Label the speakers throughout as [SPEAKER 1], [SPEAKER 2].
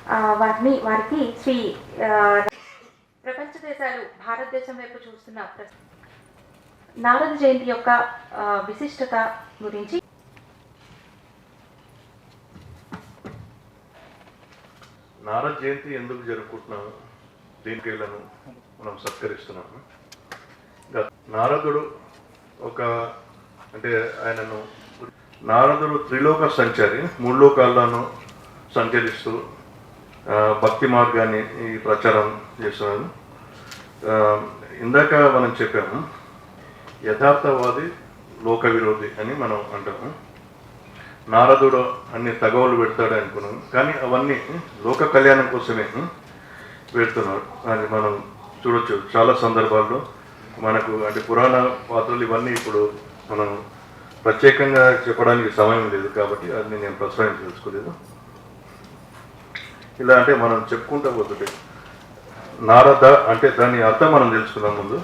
[SPEAKER 1] వారికి శ్రీ ప్రపంచ దేశాలు భారతదేశం వైపు చూస్తున్న నారద జయంతి యొక్క విశిష్టత గురించి
[SPEAKER 2] నారద జయంతి ఎందుకు జరుపుకుంటున్నాము, దీనికి మనం సత్కరిస్తున్నాము. నారదుడు ఆయనను నారదుడు త్రిలోక సంచారి, 3 లోకాల్లోనూ సంచరిస్తూ భక్తి మార్గాన్ని ఈ ప్రచారం చేస్తున్నాడు. ఇందాక మనం చెప్పాము, యథార్థవాది లోక విరోధి అని మనం అంటాము. నారదుడు అన్ని తగవులు పెడతాడు అనుకున్నాం, కానీ అవన్నీ లోక కళ్యాణం కోసమే పెడుతున్నాడు అని మనం చూడొచ్చు. చాలా సందర్భాల్లో మనకు పురాణ పాత్రలు ఇవన్నీ ఇప్పుడు మనం ప్రత్యేకంగా చెప్పడానికి సమయం లేదు కాబట్టి అది నేను ప్రస్తావించదలుచుకోలేదు. ఇలా మనం చెప్పుకుంటూ పోతుంటే, నారద అంటే దాని అర్థం మనం తెలుసుకున్నాం. ముందు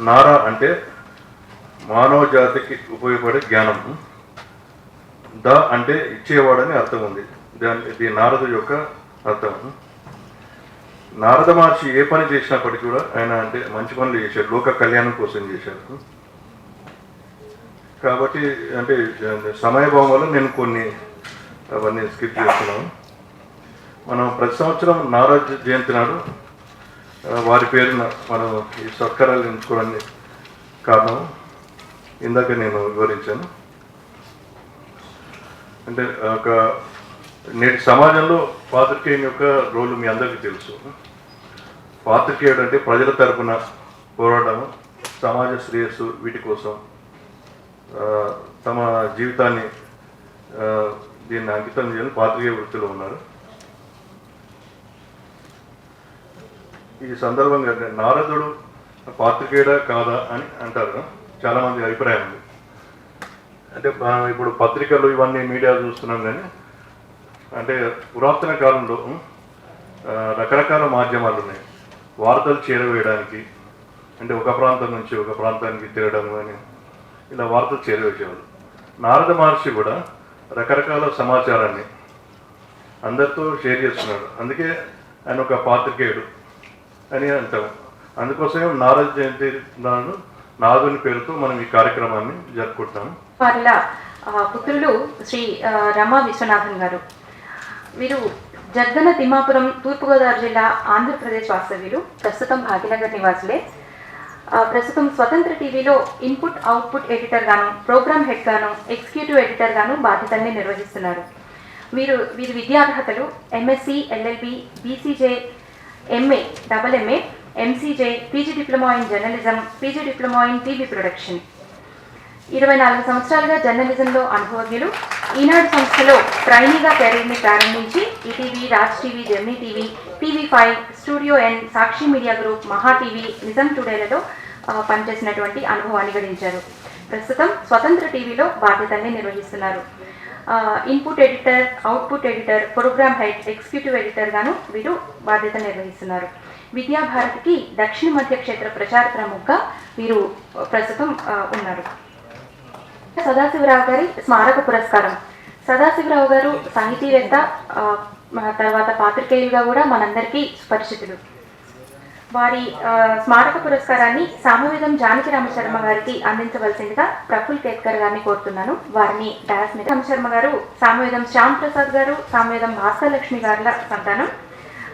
[SPEAKER 2] నార అంటే మానవ జాతికి ఉపయోగపడే జ్ఞానం, ద అంటే ఇచ్చేవాడని అర్థం ఉంది. ఇది నారదు యొక్క అర్థం. నారద మహర్షి ఏ పని చేసినప్పటికీ కూడా ఆయన మంచి పనులు చేశాడు, లోక కళ్యాణం కోసం చేశాడు. కాబట్టి సమయభావం వల్ల నేను అవన్నీ స్కిప్ చేస్తున్నాను. మనం ప్రతి సంవత్సరం నారద జయంతి నాడు వారి పేరున మనం ఈ సత్కారాలు ఎంచుకోవడానికి కారణం ఇందాక నేను వివరించాను. నేటి సమాజంలో పాత్రికేయుని యొక్క రోలు మీ అందరికీ తెలుసు. పాత్రికేయుడు ప్రజల తరపున పోరాటం, సమాజ శ్రేయస్సు వీటి కోసం తమ జీవితాన్ని దీన్ని అంకితం చేయాలని పాత్రికేయ వృత్తిలో ఉన్నారు. ఈ సందర్భంగా నారదుడు పాత్రికేయుడా కాదా అని అంటారు, చాలామంది అభిప్రాయం ఉంది. ఇప్పుడు పత్రికలు ఇవన్నీ మీడియా చూస్తున్నాం, కానీ పురాతన కాలంలో రకరకాల మాధ్యమాలు ఉన్నాయి వార్తలు చేరవేయడానికి. ఒక ప్రాంతం నుంచి ఒక ప్రాంతానికి తిరగడం కానీ ఇలా వార్తలు చేరవేసేవాళ్ళు. నారద మహర్షి కూడా రకరకాల సమాచారాన్ని అందరితో షేర్ చేస్తున్నాడు, అందుకే ఆయన ఒక పాత్రికేయుడు అని అంటాము. అందుకోసమే నారద జయంతి నాడు నారదుని పేరుతో మనం ఈ కార్యక్రమాన్ని జరుపుకుంటాము.
[SPEAKER 1] వాళ్ళ పుత్రులు శ్రీ రమా విశ్వనాథన్ గారు, వీరు జగ్గన తిమ్మాపురం, తూర్పుగోదావరి జిల్లా, ఆంధ్రప్రదేశ్ వాస్తవ్యులు. ప్రస్తుతం భాగ్యనగర్ నివాసులే. ప్రస్తుతం స్వతంత్ర టీవీలో ఇన్పుట్ అవుట్పుట్ ఎడిటర్ గాను, ప్రోగ్రామ్ హెడ్ గాను, ఎగ్జిక్యూటివ్ ఎడిటర్ గాను బాధ్యతల్ని నిర్వహిస్తున్నారు. వీరి విద్యార్హతలు MSc, LLB, BCJ, MA, double MA, MCJ, PG diploma in journalism, PG diploma in TV production. 24 సంవత్సరాలుగా జర్నలిజంలో అనుభవజ్ఞులు. ఈనాడు సంస్థలో ట్రైనీగా కెరీర్ని ప్రారంభించి ETV, Raj TV, Gemini TV, TV five, studio N, Sakshi media group, Maha TV, Nijam టుడేలలో పనిచేసినటువంటి అనుభవాన్ని గడించారు. ప్రస్తుతం స్వతంత్ర టీవీలో బాధ్యతల్ని నిర్వహిస్తున్నారు. Input editor, output editor, programme head, executive editor గాను వీరు బాధ్యత నిర్వహిస్తున్నారు. విద్యాభారతికి దక్షిణ మధ్య క్షేత్ర ప్రచార ప్రముఖగా వీరు ప్రస్తుతం ఉన్నారు. సదాశివరావు గారి స్మారక పురస్కారం. సదాశివరావు గారు సాహితీవేత్త, తర్వాత పాత్రికేయులుగా కూడా మనందరికీ సుపరిచితులు. వారి స్మారక పురస్కారాన్ని సామవేదం జానకి రామశర్మ గారికి అందించవలసిందిగా ప్రఫుల్ కేత్కర్ గారిని కోరుతున్నాను. వారిని డాస్ మీద. రామశర్మ గారు సామవేదం శ్యామ్ ప్రసాద్ గారు, సామవేదం భాస్కర్ లక్ష్మి గారుల సంతానం.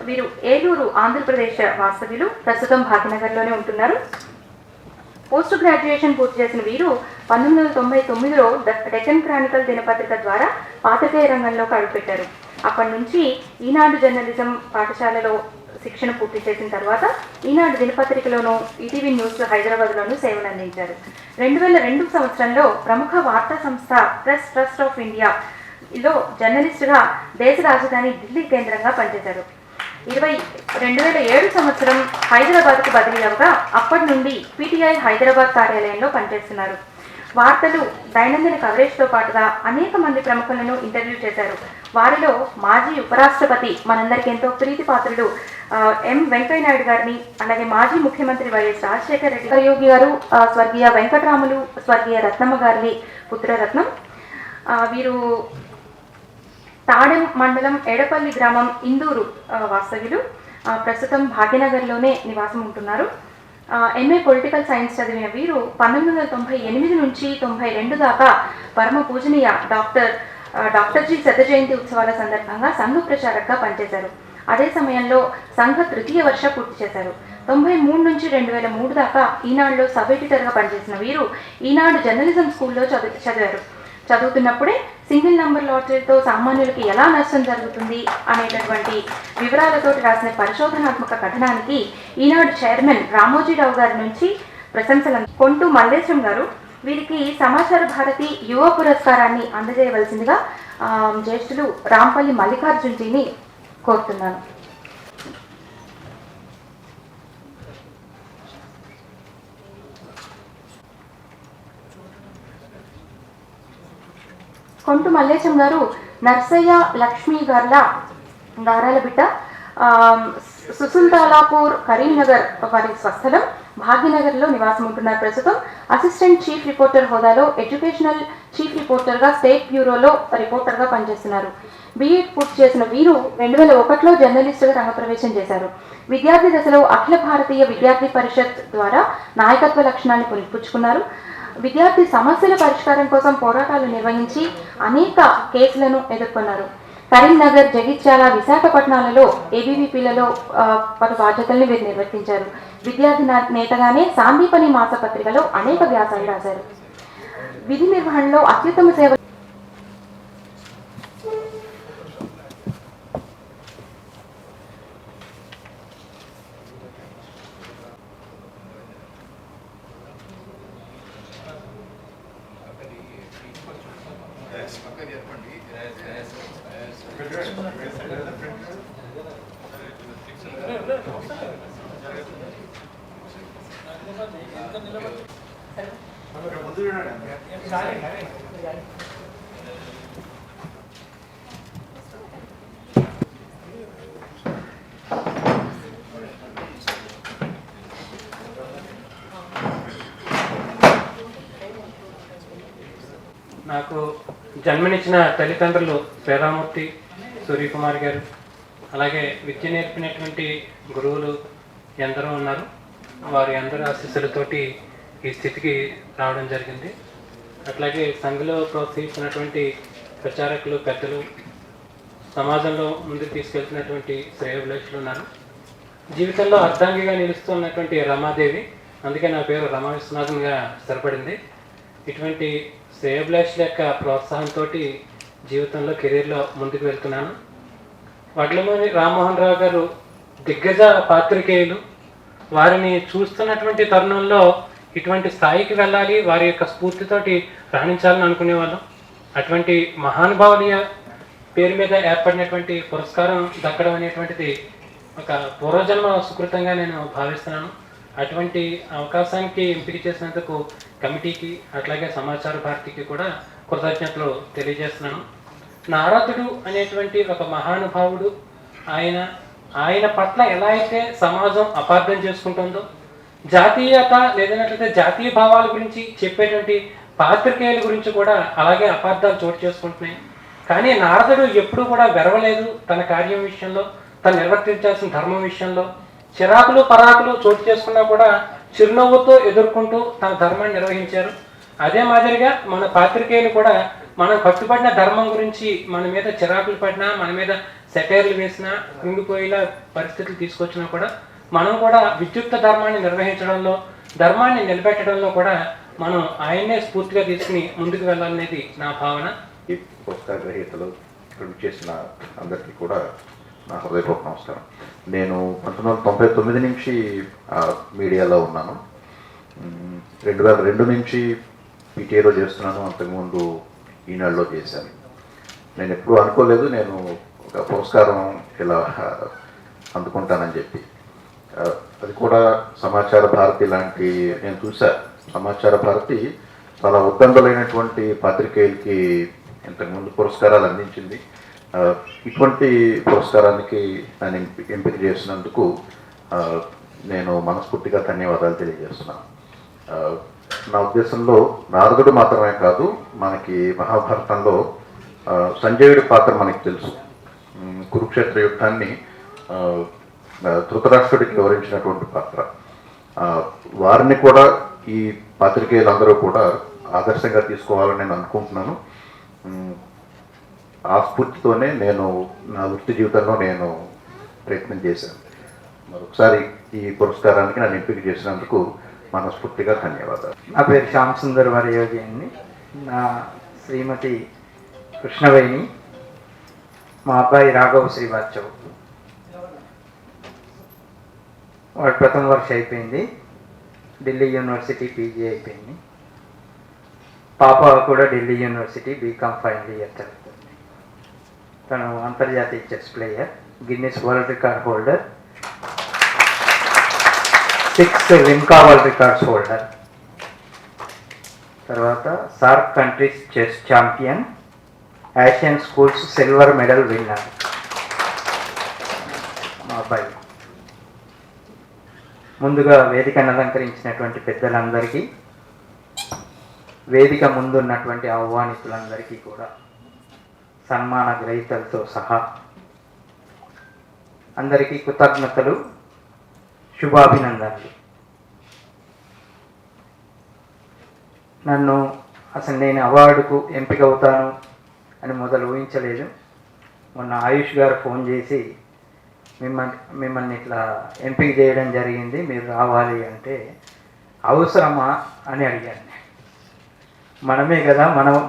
[SPEAKER 1] వీరు ఏలూరు, ఆంధ్రప్రదేశ్ వాస్తవ్యులు. ప్రస్తుతం భాగ్యనగర్లోనే ఉంటున్నారు. పోస్ట్ గ్రాడ్యుయేషన్ పూర్తి చేసిన వీరు 1999లో డెక్కన్ క్రానికల్ దినపత్రిక ద్వారా పాత్రికేయ రంగంలోకి అడుగుపెట్టారు. అప్పటి నుంచి ఈనాడు జర్నలిజం పాఠశాలలో శిక్షణ పూర్తి చేసిన తర్వాత ఈనాడు దినపత్రికలోనూ, ఈటీవీ న్యూస్ హైదరాబాద్లోనూ సేవలు అందించారు. 2002 సంవత్సరంలో ప్రముఖ వార్తా సంస్థ ప్రెస్ ట్రస్ట్ ఆఫ్ ఇండియాలో జర్నలిస్టుగా దేశ రాజధాని ఢిల్లీ కేంద్రంగా పనిచేశారు. 2007 సంవత్సరం హైదరాబాద్కు బదిలీ అవగా అప్పటి నుండి పీటీఐ హైదరాబాద్ కార్యాలయంలో పనిచేస్తున్నారు. వార్తలు, దైనందిన కవరేజ్తో పాటుగా అనేక మంది ప్రముఖులను ఇంటర్వ్యూ చేశారు. వారిలో మాజీ ఉపరాష్ట్రపతి, మనందరికీ ఎంతో ప్రీతిపాత్రుడు ఎం వెంకయ్యనాయుడు గారిని, అలాగే మాజీ ముఖ్యమంత్రి వైఎస్ రాజశేఖర రెడ్డి యోగి గారు, స్వర్గీయ వెంకటరాములు, స్వర్గీయ రత్నమ్మ గారి పుత్రరత్నం. వీరు తాడెం మండలం ఎడపల్లి గ్రామం ఇందూరు వాస్తవ్యులు. ప్రస్తుతం భాగ్యనగర్లోనే నివాసం ఉంటున్నారు. ఎంఏ పొలిటికల్ సైన్స్ చదివిన వీరు 1998 నుంచి 92 దాకా పరమ పూజనీయ డాక్టర్జీ శత జయంతి ఉత్సవాల సందర్భంగా సంఘ ప్రచారకగా పనిచేశారు. అదే సమయంలో సంఘ తృతీయ వర్ష పూర్తి చేశారు. 93 నుంచి 2003 దాకా ఈనాడులో సబ్ ఎడిటర్గా పనిచేసిన వీరు ఈనాడు జర్నలిజం స్కూల్లో చదివారు. చదువుతున్నప్పుడే సింగిల్ నంబర్ లాటరీతో సామాన్యులకి ఎలా నష్టం జరుగుతుంది అనేటటువంటి వివరాలతో రాసిన పరిశోధనాత్మక కథనానికి ఈనాడు చైర్మన్ రామోజీరావు గారి నుంచి ప్రశంసలు. కొంటూ మల్లేశం గారు, వీరికి సమాచార భారతి యువ పురస్కారాన్ని అందజేయవలసిందిగా జ్యేష్ఠులు రాంపల్లి మల్లికార్జున్జీని కోరుతున్నాను. కొంటు మల్లేశం గారు నర్సయ్య లక్ష్మీ గారాల బిడ్డ. సుసుల్తాలాపూర్ కరీంనగర్ వారి స్వస్థలం. భాగ్యనగర్లో నివాసం ఉంటున్నారు. ప్రస్తుతం అసిస్టెంట్ చీఫ్ రిపోర్టర్ హోదాలో ఎడ్యుకేషనల్ చీఫ్ రిపోర్టర్గా స్టేట్ బ్యూరోలో రిపోర్టర్గా పనిచేస్తున్నారు. బీఎడ్ పూర్తి చేసిన వీరు 2001లో జర్నలిస్టుగా రంగప్రవేశం చేశారు. విద్యార్థి దశలో అఖిల భారతీయ విద్యార్థి పరిషత్ ద్వారా నాయకత్వ లక్షణాన్ని పుణిపుచ్చుకున్నారు. విద్యార్థి సమస్యల పరిష్కారం కోసం పోరాటాలు నిర్వహించి అనేక కేసులను ఎదుర్కొన్నారు. కరీంనగర్, జగిత్యాల, విశాఖపట్నాలలో ఏబీవీపీలలో పలు బాధ్యతల్ని వీరు నిర్వర్తించారు. విద్యార్థి నేతగానే సాందీపని మాసపత్రికలో అనేక వ్యాసాలు రాశారు. విధి నిర్వహణలో అత్యుత్తమ సేవ.
[SPEAKER 3] నాకు జన్మనిచ్చిన తల్లిదండ్రులు పేరామూర్తి, సూర్యకుమార్ గారు, అలాగే విద్య నేర్పినటువంటి గురువులు ఎందరో ఉన్నారు. వారి అందరి ఆశీస్సులతోటి ఈ స్థితికి రావడం జరిగింది. అట్లాగే సంఘలో ప్రోత్సహిస్తున్నటువంటి ప్రచారకులు, పెద్దలు, సమాజంలో ముందుకు తీసుకెళ్తున్నటువంటి శ్రేయోభిలాషులు ఉన్నారు. జీవితంలో అర్ధాంగిగా నిలుస్తున్నటువంటి రమాదేవి, అందుకే నా పేరు రమా విశ్వనాథన్గా స్థిరపడింది. ఇటువంటి శ్రేయోభిలాషుల యొక్క ప్రోత్సాహంతో జీవితంలో కెరీర్లో ముందుకు వెళ్తున్నాను. వడ్లమూరి రామ్మోహన్ రావు గారు దిగ్గజ పాత్రికేయులు. వారిని చూస్తున్నటువంటి తరుణంలో ఇటువంటి స్థాయికి వెళ్ళాలి, వారి యొక్క స్ఫూర్తితోటి రాణించాలని అనుకునేవాళ్ళం. అటువంటి మహానుభావుల పేరు మీద ఏర్పడినటువంటి పురస్కారం దక్కడం అనేటువంటిది ఒక పూర్వజన్మ సుకృతంగా నేను భావిస్తున్నాను. అటువంటి అవకాశానికి ఎంపిక చేసినందుకు కమిటీకి, అట్లాగే సమాచార భారతికి కూడా కృతజ్ఞతలు తెలియజేస్తున్నాను. నారదుడు అనేటువంటి ఒక మహానుభావుడు, ఆయన పట్ల ఎలా అయితే సమాజం అపార్థం చేసుకుంటుందో, జాతీయత లేదన్నట్లయితే జాతీయ భావాల గురించి చెప్పేటువంటి పాత్రికేయుల గురించి కూడా అలాగే అపార్థాలు చోటు చేసుకుంటున్నాయి. కానీ నారదుడు ఎప్పుడూ కూడా వెరవలేదు. తన కార్యం విషయంలో, తను నిర్వర్తించాల్సిన ధర్మం విషయంలో చిరాకులు పరాకులు చోటు చేసుకున్నా కూడా చిరునవ్వుతో ఎదుర్కొంటూ తన ధర్మాన్ని నిర్వహించారు. అదే మాదిరిగా మన పాత్రికేయులు కూడా మనం కట్టుబడిన ధర్మం గురించి మన మీద చిరాకులు పడినా, మన మీద సెటైర్లు వేసినా, కృంగిపోయేలా పరిస్థితులు తీసుకొచ్చినా కూడా మనం కూడా విద్యుక్త ధర్మాన్ని నిర్వహించడంలో, ధర్మాన్ని నిలబెట్టడంలో కూడా మనం ఆయన్నే స్ఫూర్తిగా తీసుకుని ముందుకు వెళ్ళాలనేది నా భావన.
[SPEAKER 4] ఈ పుస్తక గ్రహీతలు ఇక్కడ చేసిన అందరికీ కూడా నా హృదయపూర్వక నమస్కారం. నేను 1999 నుంచి మీడియాలో ఉన్నాను. 2002 నుంచి పీటీఏలో చేస్తున్నాను. అంతకుముందు ఈనాడులో చేశాను. నేను ఎప్పుడూ అనుకోలేదు నేను ఒక పురస్కారం ఇలా అందుకుంటానని చెప్పి. అది కూడా సమాచార భారతి లాంటి, నేను చూసా సమాచార భారతి చాలా ఉద్దండులైనటువంటి పాత్రికేయులకి ఇంతకుముందు పురస్కారాలు అందించింది. ఇటువంటి పురస్కారానికి నన్ను ఎంపిక చేసినందుకు నేను మనస్ఫూర్తిగా ధన్యవాదాలు తెలియజేస్తున్నాను. నా ఉద్దేశంలో నారదుడు మాత్రమే కాదు, మనకి మహాభారతంలో సంజయుడి పాత్ర మనకి తెలుసు. కురుక్షేత్ర యుద్ధాన్ని ధృతరాష్ట్రుడికి వివరించినటువంటి పాత్ర. వారిని కూడా ఈ పాత్రికేయులందరూ కూడా ఆదర్శంగా తీసుకోవాలని నేను అనుకుంటున్నాను. ఆ స్ఫూర్తితోనే నేను నా వృత్తి జీవితంలో నేను ప్రయత్నం చేశాను. మరొకసారి ఈ పురస్కారానికి నన్ను ఎంపిక చేసినందుకు మనస్ఫూర్తిగా ధన్యవాదాలు.
[SPEAKER 5] నా పేరు శ్యామ్ సుందర్ వరయోగి అండి. నా శ్రీమతి కృష్ణవేణి, మా అబ్బాయి రాఘవ శ్రీవాత్సవ్. వాడు ప్రథమ వర్ష అయిపోయింది, ఢిల్లీ యూనివర్సిటీ పీజీ అయిపోయింది. పాప కూడా Delhi university BCom final year చదువుతుంది. తను అంతర్జాతీయ chess player, Guinness world record holder, 6 Limca world records holder. తర్వాత SAARC countries chess champion, Asian schools silver medal winner మా అబ్బాయి. ముందుగా వేదికను అలంకరించినటువంటి పెద్దలందరికీ, వేదిక ముందున్నటువంటి ఆహ్వానితులందరికీ కూడా సన్మాన గ్రహీతలతో సహా అందరికీ కృతజ్ఞతలు, శుభాభినందనలు. అసలు నేను అవార్డుకు ఎంపిక అవుతాను అని మొదలు ఊహించలేదు. మొన్న ఆయుష్ గారు ఫోన్ చేసి మిమ్మల్ని ఇట్లా ఎంపిక చేయడం జరిగింది, మీరు రావాలి అంటే అవసరమా అని అడిగాను. మనమే కదా,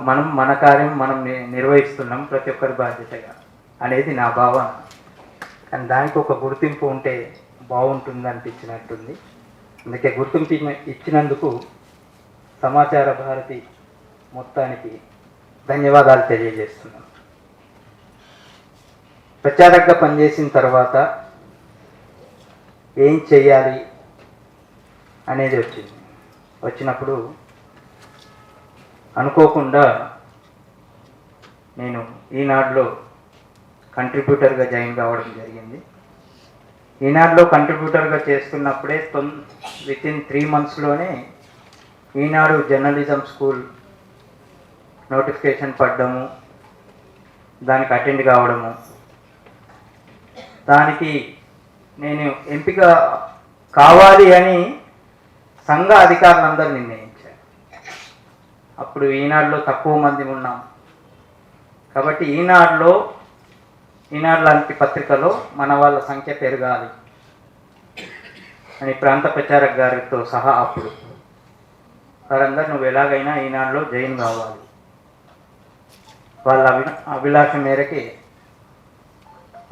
[SPEAKER 5] మనం మన కార్యం మనం నిర్వహిస్తున్నాం ప్రతి ఒక్కరి బాధ్యతగా అనేది నా భావన. కానీ దానికి ఒక గుర్తింపు ఉంటే బాగుంటుంది అనిపించినట్టుంది. అందుకే గుర్తింపు ఇచ్చినందుకు సమాచార భారతి మొత్తానికి ధన్యవాదాలు తెలియజేస్తున్నాను. ప్రచారకగా పనిచేసిన తర్వాత ఏం చేయాలి అనేది వచ్చినప్పుడు అనుకోకుండా నేను ఈనాడులో కంట్రిబ్యూటర్గా జాయిన్ కావడం జరిగింది. ఈనాడులో కంట్రిబ్యూటర్గా చేస్తున్నప్పుడే వితిన్ 3 monthsలోనే ఈనాడు జర్నలిజం స్కూల్ నోటిఫికేషన్ పడ్డము, దానికి అటెండ్ కావడము, దానికి నేను ఎంపిక కావాలి అని సంఘ అధికారులందరూ నిర్ణయించారు. అప్పుడు ఈనాడులో తక్కువ మంది ఉన్నాం కాబట్టి ఈనాడు లాంటి పత్రికలో మన వాళ్ళ సంఖ్య పెరగాలి అని ప్రాంత ప్రచారక్ గారితో సహా అప్పుడు వారందరూ నువ్వు ఎలాగైనా ఈనాడులో జాయిన్ కావాలి, వాళ్ళ అభిలాష మేరకి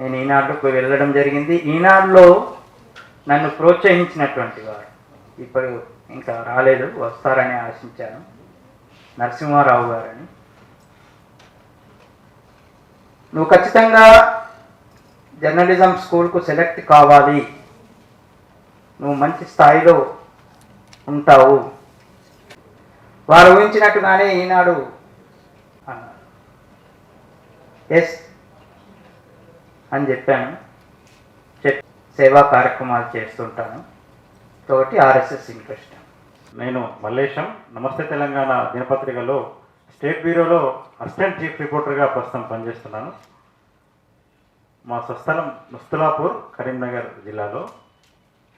[SPEAKER 5] నేను ఈనాడుకు వెళ్ళడం జరిగింది. ఈనాడులో నన్ను ప్రోత్సహించినటువంటి వారు ఇప్పుడు ఇంకా రాలేదు, వస్తారని ఆశించాను, నరసింహారావు గారని. నువ్వు ఖచ్చితంగా జర్నలిజం స్కూల్కు సెలెక్ట్ కావాలి, నువ్వు మంచి స్థాయిలో ఉంటావు, వారు ఊహించినట్టుగానే ఈనాడు అన్నారు. ఎస్ అని చెప్పాను. సేవా కార్యక్రమాలు చేస్తుంటాను కాబట్టి ఆర్ఎస్ఎస్ ఇంట్రెస్ట్.
[SPEAKER 6] నేను మల్లేశం, నమస్తే తెలంగాణ దినపత్రికలో స్టేట్ బ్యూరోలో అసిస్టెంట్ చీఫ్ రిపోర్టర్గా ప్రస్తుతం పనిచేస్తున్నాను. మా స్వస్థలం ముస్తులాపూర్, కరీంనగర్ జిల్లాలో,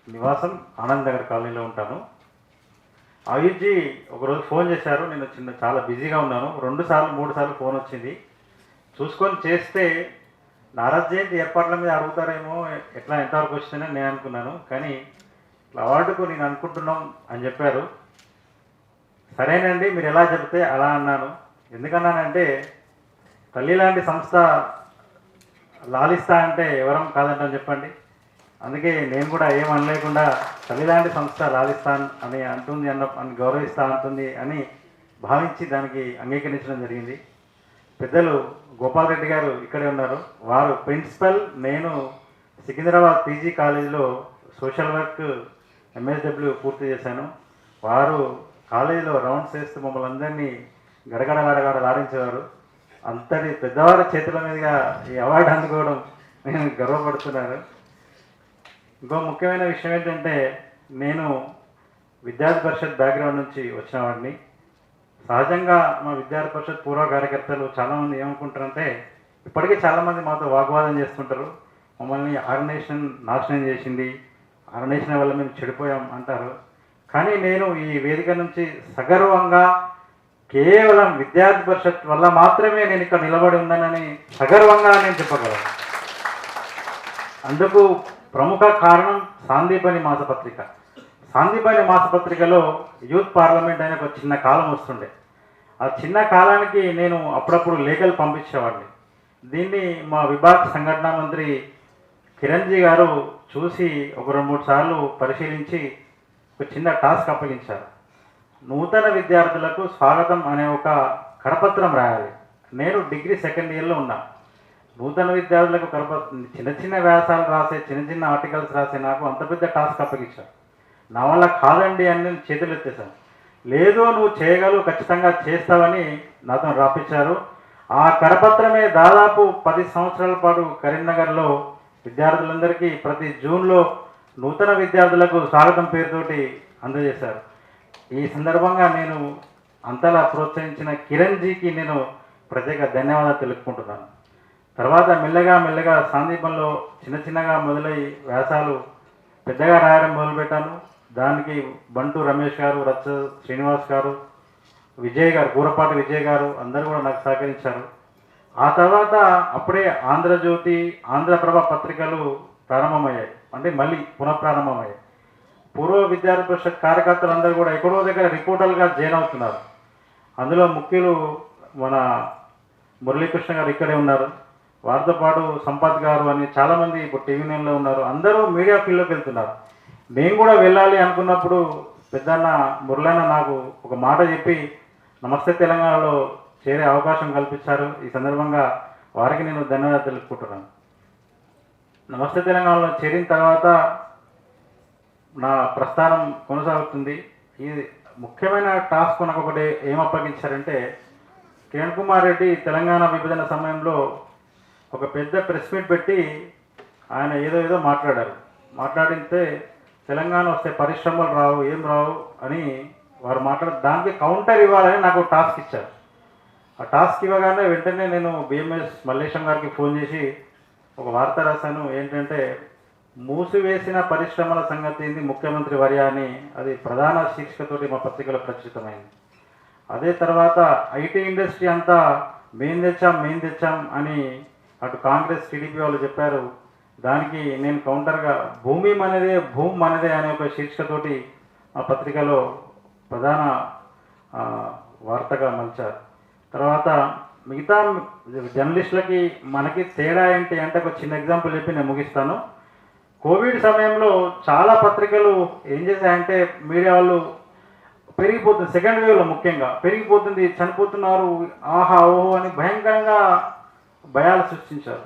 [SPEAKER 6] నివాసం ఆనంద్ నగర్ కాలనీలో ఉంటాను. ఆయుష్జీ ఒకరోజు ఫోన్ చేశారు, నేను చాలా బిజీగా ఉన్నాను, 2 సార్లు 3 సార్లు ఫోన్ వచ్చింది. చూసుకొని చేస్తే నారాజ్ జయంతి ఏర్పాట్ల మీద అడుగుతారేమో, ఎంతవరకు వచ్చిందని నేను అనుకున్నాను. కానీ అవార్డుకు నేను అనుకుంటున్నాం అని చెప్పారు. సరేనండి, మీరు ఎలా చెప్తే అలా అన్నాను. ఎందుకన్నానంటే తల్లి లాంటి సంస్థ లాలిస్తా అంటే ఎవరం కాదంటాం చెప్పండి. అందుకే నేను కూడా ఏమనలేకుండా తల్లి లాంటి సంస్థ లాలిస్తాన్ అని అంటుంది అని గౌరవిస్తా అంటుంది అని భావించి దానికి అంగీకరించడం జరిగింది. పెద్దలు గోపాల్ రెడ్డి గారు ఇక్కడే ఉన్నారు, వారు ప్రిన్సిపల్. నేను సికింద్రాబాద్ పీజీ కాలేజీలో సోషల్ వర్క్ MSW పూర్తి చేశాను. వారు కాలేజీలో రౌండ్స్ వేస్తూ మమ్మల్ని అందరినీ గడగడలాడించేవారు. అంతటి పెద్దవారి చేతుల మీదుగా ఈ అవార్డు అందుకోవడం నేను గర్వపడుతున్నాను. ఇంకో ముఖ్యమైన విషయం ఏంటంటే, నేను విద్యార్థి పరిషత్ బ్యాక్గ్రౌండ్ నుంచి వచ్చిన వాడిని. సహజంగా మా విద్యార్థి పరిషత్ పూర్వ కార్యకర్తలు చాలామంది ఏమనుకుంటారంటే ఇప్పటికీ చాలామంది మాతో వాగ్వాదం చేస్తుంటారు, మమ్మల్ని ఆర్గనైజేషన్ నాశనం చేసింది, ఆర్గనైజేషన్ వల్ల మేము చెడిపోయాం అంటారు. కానీ నేను ఈ వేదిక నుంచి సగర్వంగా కేవలం విద్యార్థి పరిషత్ వల్ల మాత్రమే నేను ఇక్కడ నిలబడి ఉన్నానని సగర్వంగా నేను చెప్పగలను. అందుకు ప్రముఖ కారణం సాందీపని మాసపత్రిక. సాందీపని మాసపత్రికలో యూత్ పార్లమెంట్ అనే ఒక చిన్న కాలం వస్తుండే. ఆ చిన్న కాలానికి నేను అప్పుడప్పుడు లేఖలు పంపించేవాడిని. దీన్ని మా విభాగ సంఘటనా మంత్రి కిరణ్జీ గారు చూసి ఒక 2-3 సార్లు పరిశీలించి ఒక చిన్న టాస్క్ అప్పగించారు. నూతన విద్యార్థులకు స్వాగతం అనే ఒక కరపత్రం రాయాలి. నేను డిగ్రీ 2nd ఇయర్లో ఉన్నా. నూతన విద్యార్థులకు చిన్న చిన్న వ్యాసాలు రాసే, చిన్న చిన్న ఆర్టికల్స్ రాసే నాకు అంత పెద్ద టాస్క్ అప్పగించారు. నా వల్ల కాదండి అని నేను చేతులు ఎత్తేసాను. లేదు నువ్వు చేయగలవు, ఖచ్చితంగా చేస్తావని నాతో రాపించారు. ఆ కరపత్రమే దాదాపు 10 సంవత్సరాల పాటు కరీంనగర్లో విద్యార్థులందరికీ ప్రతి జూన్లో నూతన విద్యార్థులకు స్వాగతం పేరుతోటి అందజేశారు. ఈ సందర్భంగా నేను అంతలా ప్రోత్సహించిన కిరణ్జీకి నేను ప్రత్యేక ధన్యవాదాలు తెలుపుకుంటున్నాను. తర్వాత మెల్లగా సాందీపంలో చిన్నగా మొదలై వ్యాసాలు పెద్దగా రాయడం మొదలుపెట్టాను. దానికి బంటు రమేష్ గారు, రచ్చ శ్రీనివాస్ గారు, విజయ్ గారు, కూరపాటి విజయ్ గారు అందరూ కూడా నాకు సహకరించారు. ఆ తర్వాత అప్పుడే ఆంధ్రజ్యోతి, ఆంధ్రప్రభ పత్రికలు ప్రారంభమయ్యాయి, అంటే మళ్ళీ పునఃప్రారంభమయ్యాయి. పూర్వ విద్యార్థి పరిషత్ కార్యకర్తలందరూ కూడా ఎక్కడో దగ్గర రిపోర్టర్లుగా జాయిన్ అవుతున్నారు. అందులో ముఖ్యులు మన మురళీకృష్ణ గారు ఇక్కడే ఉన్నారు. వారితో పాటు సంపత్ గారు అని చాలామంది ఇప్పుడు టీవీ నైన్లో ఉన్నారు. అందరూ మీడియా ఫీల్డ్లోకి వెళ్తున్నారు. మేము కూడా వెళ్ళాలి అనుకున్నప్పుడు పెద్దన్న మురళన్న నాకు ఒక మాట చెప్పి నమస్తే తెలంగాణలో చేరే అవకాశం కల్పించారు. ఈ సందర్భంగా వారికి నేను ధన్యవాదాలు తెలుపుకుంటున్నాను. నమస్తే తెలంగాణలో చేరిన తర్వాత నా ప్రస్థానం కొనసాగుతుంది. ఈ ముఖ్యమైన టాస్క్ నాకు ఒకటి ఏం అప్పగించారంటే, కిరణ్ కుమార్ రెడ్డి తెలంగాణ విభజన సమయంలో ఒక పెద్ద ప్రెస్ మీట్ పెట్టి ఆయన ఏదో మాట్లాడారు. మాట్లాడితే తెలంగాణ వస్తే పరిశ్రమలు రావు, ఏం రావు అని వారు దానికి కౌంటర్ ఇవ్వాలని నాకు టాస్క్ ఇచ్చారు. ఆ టాస్క్ ఇవ్వగానే వెంటనే నేను బిఎంఎస్ మల్లేశం గారికి ఫోన్ చేసి ఒక వార్త రాశాను. ఏంటంటే, మూసివేసిన పరిశ్రమల సంగతి ఏంది ముఖ్యమంత్రి వర్య అని, అది ప్రధాన శీర్షికతోటి మా పత్రికలో ప్రచురితమైంది. అదే తర్వాత ఐటీ ఇండస్ట్రీ అంతా మేం తెచ్చాం అని అటు కాంగ్రెస్ టీడీపీ వాళ్ళు చెప్పారు. దానికి నేను కౌంటర్గా భూమి మనదే అనే ఒక శీర్షికతోటి మా పత్రికలో ప్రధాన వార్తగా మలిచారు. తర్వాత మిగతా జర్నలిస్టులకి మనకి తేడా ఏంటి అంటే ఒక చిన్న ఎగ్జాంపుల్ చెప్పి నేను ముగిస్తాను. కోవిడ్ సమయంలో చాలా పత్రికలు ఏం చేశాయంటే, మీడియా వాళ్ళు పెరిగిపోతుంది, 2nd వేవ్లో ముఖ్యంగా పెరిగిపోతుంది, చనిపోతున్నారు, ఆహా ఓహో అని భయంకరంగా భయాలు సృష్టించారు.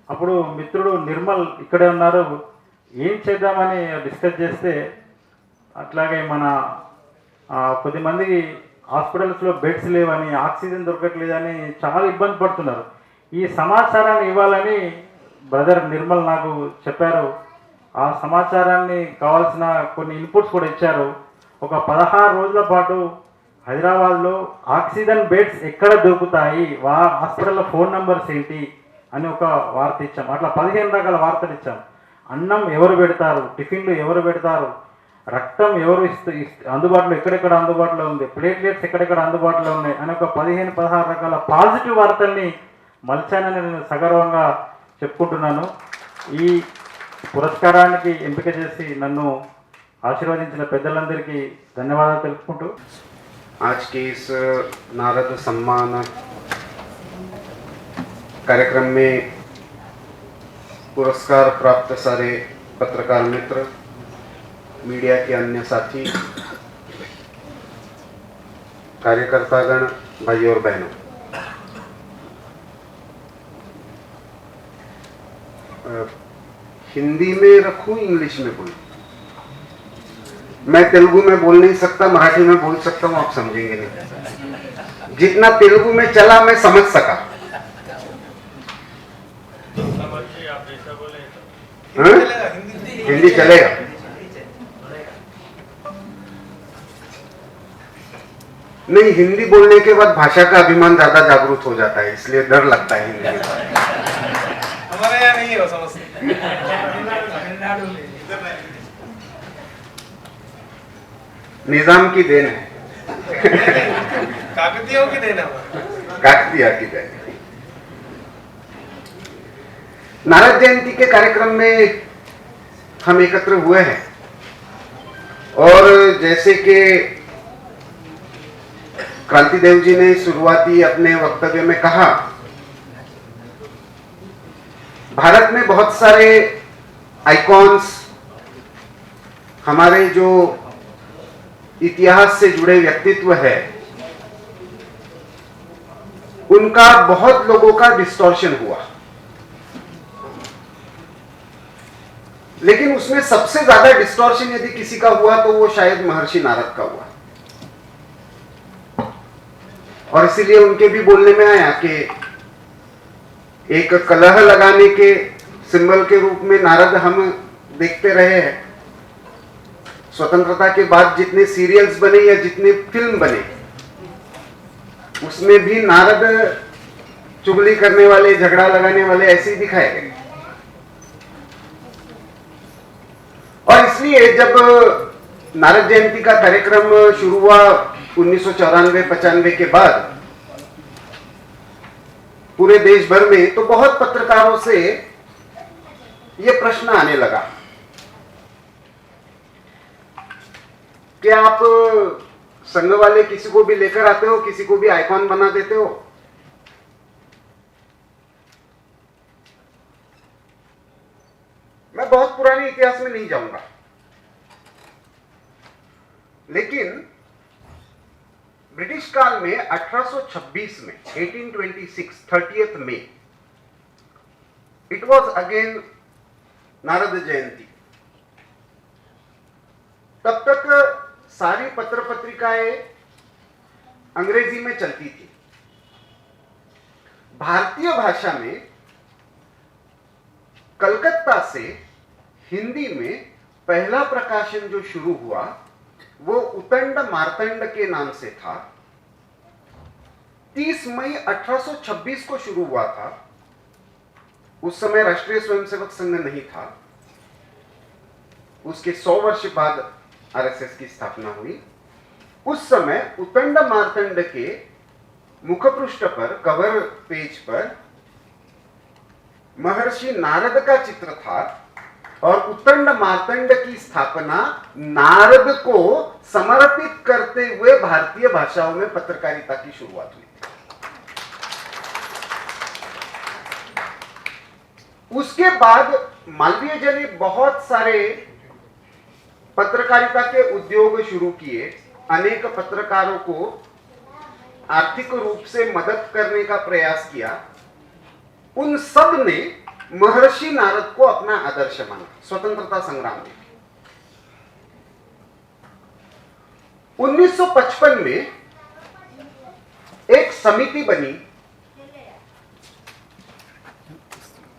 [SPEAKER 6] అప్పుడు మిత్రుడు నిర్మల్ ఇక్కడే ఉన్నారు, ఏం చేద్దామని డిస్కస్ చేస్తే, అట్లాగే మన కొద్దిమందికి హాస్పిటల్స్లో బెడ్స్ లేవని, ఆక్సిజన్ దొరకట్లేదని చాలా ఇబ్బంది పడుతున్నారు. ఈ సమాచారాన్ని ఇవ్వాలని బ్రదర్ నిర్మల్ నాకు చెప్పారు. ఆ సమాచారాన్ని కావాల్సిన కొన్ని ఇన్పుట్స్ కూడా ఇచ్చారు. ఒక 16 రోజుల పాటు హైదరాబాద్లో ఆక్సిజన్ బెడ్స్ ఎక్కడ దొరుకుతాయి, హాస్పిటల్లో ఫోన్ నెంబర్స్ ఏంటి అని ఒక వార్త ఇచ్చాం. అట్లా 15 రకాల వార్తలు ఇచ్చాం. అన్నం ఎవరు పెడతారు, టిఫిన్లు ఎవరు పెడతారు, రక్తం ఎవరు అందుబాటులో ఎక్కడెక్కడ అందుబాటులో ఉంది, ప్లేట్లెట్స్ ఎక్కడెక్కడ అందుబాటులో ఉన్నాయి అని ఒక 15-16 రకాల పాజిటివ్ వార్తల్ని మలిచానని నేను సగర్వంగా చెప్పుకుంటున్నాను. ఈ పురస్కారానికి ఎంపిక చేసి నన్ను ఆశీర్వదించిన పెద్దలందరికీ ధన్యవాదాలు తెలుపుకుంటూ,
[SPEAKER 7] आज के इस नारद सम्मान कार्यक्रम में पुरस्कार प्राप्त सारे पत्रकार मित्र, मीडिया के अन्य साथी, कार्यकर्तागण, भाई और बहनों, हिंदी में रखूं, इंग्लिश में बोलूं? मैं तेलुगु में बोल नहीं सकता, मराठी में बोल सकता हूं, आप समझेंगे नहीं। जितना तेलुगु में चला मैं समझ सका। हिंदी चलेगा। नहीं, हिंदी बोलने के बाद भाषा का अभिमान ज्यादा जागरूक हो जाता है, इसलिए डर लगता है हिंदी में।
[SPEAKER 8] हमारे यहाँ नहीं है वो समस्या।
[SPEAKER 7] निजाम की देन है,
[SPEAKER 8] काकतियों की देन है वो।
[SPEAKER 7] काकतिया की देन। नारद जयंती के कार्यक्रम में हम एकत्र हुए हैं और जैसे कि क्रांतिदेव जी ने शुरुआती अपने वक्तव्य में कहा, भारत में बहुत सारे आइकॉन्स, हमारे जो इतिहास से जुड़े व्यक्तित्व है, उनका बहुत लोगों का डिस्टॉर्शन हुआ, लेकिन उसमें सबसे ज्यादा डिस्टॉर्शन यदि किसी का हुआ तो वो शायद महर्षि नारद का हुआ। और इसीलिए उनके भी बोलने में आया कि एक कलह लगाने के सिंबल के रूप में नारद हम देखते रहे हैं। स्वतंत्रता के बाद जितने सीरियल्स बने या जितने फिल्म बने, उसमें भी नारद चुगली करने वाले, झगड़ा लगाने वाले ऐसे ही दिखाए गए। और इसलिए जब नारद जयंती का कार्यक्रम शुरू हुआ 1994-95 के बाद पूरे देश भर में, तो बहुत पत्रकारों से यह प्रश्न आने लगा कि आप संघ वाले किसी को भी लेकर आते हो, किसी को भी आइकॉन बना देते हो। मैं बहुत पुराने इतिहास में नहीं जाऊंगा, लेकिन ब्रिटिश काल में 1826 में 1826 30th May, it was again Narad Jayanti. तब तक सारी पत्र पत्रिकाएं अंग्रेजी में चलती थी। भारतीय भाषा में कलकत्ता से हिंदी में पहला प्रकाशन जो शुरू हुआ वो उतंड मार्तंड के नाम से था। 30 मई 1826 को शुरू हुआ था। उस समय राष्ट्रीय स्वयंसेवक संघ नहीं था। उसके 100 वर्ष बाद आरएसएस की स्थापना हुई। उस समय उतंड मार्तंड के मुखपृष्ठ पर, कवर पेज पर महर्षि नारद का चित्र था और उतंड मार्तंड की स्थापना नारद को समर्पित करते हुए भारतीय भाषाओं में पत्रकारिता की शुरुआत हुई। उसके बाद मालवीय जी ने बहुत सारे पत्रकारिता के उद्योग शुरू किए। अनेक पत्रकारों को आर्थिक रूप से मदद करने का प्रयास किया। उन सब ने महर्षि नारद को अपना आदर्श माना स्वतंत्रता संग्राम में। 1955 में एक समिति बनी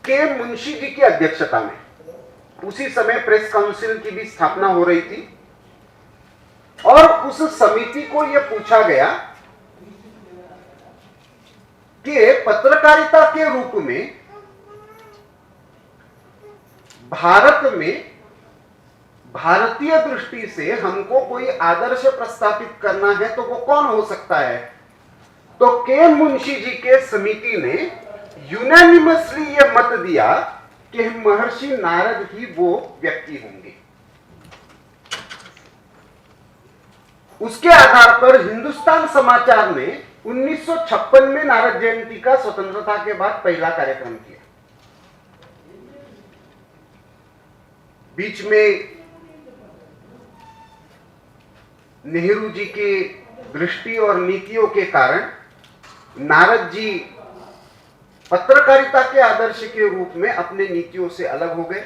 [SPEAKER 7] के मुंशी जी की अध्यक्षता में। उसी समय प्रेस काउंसिल की भी स्थापना हो रही थी और उस समिति को यह पूछा गया कि पत्रकारिता के रूप में भारत में भारतीय दृष्टि से हमको कोई आदर्श प्रस्तावित करना है तो वो कौन हो सकता है। तो के मुंशी जी के समिति ने यूनानिमसली यह मत दिया कि महर्षि नारद ही वो व्यक्ति होंगे। उसके आधार पर हिंदुस्तान समाचार ने 1956 में नारद जयंती का स्वतंत्रता के बाद पहला कार्यक्रम किया। बीच में नेहरू जी की दृष्टि और नीतियों के कारण नारद जी पत्रकारिता के आदर्श के रूप में अपने नीतियों से अलग हो गए।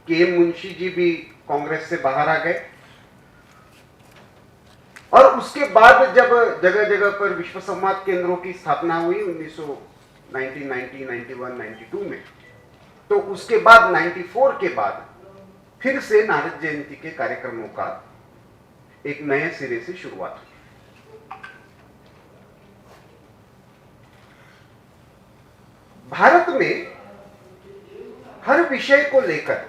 [SPEAKER 7] के मुंशी जी भी कांग्रेस से बाहर आ गए और उसके बाद जब जगह जगह पर विश्व संवाद केंद्रों की स्थापना हुई 1990, 91, 92 में, तो उसके बाद 94 के बाद फिर से नारद जयंती के कार्यक्रमों का एक नए सिरे से शुरुआत हुई। भारत में हर विषय को लेकर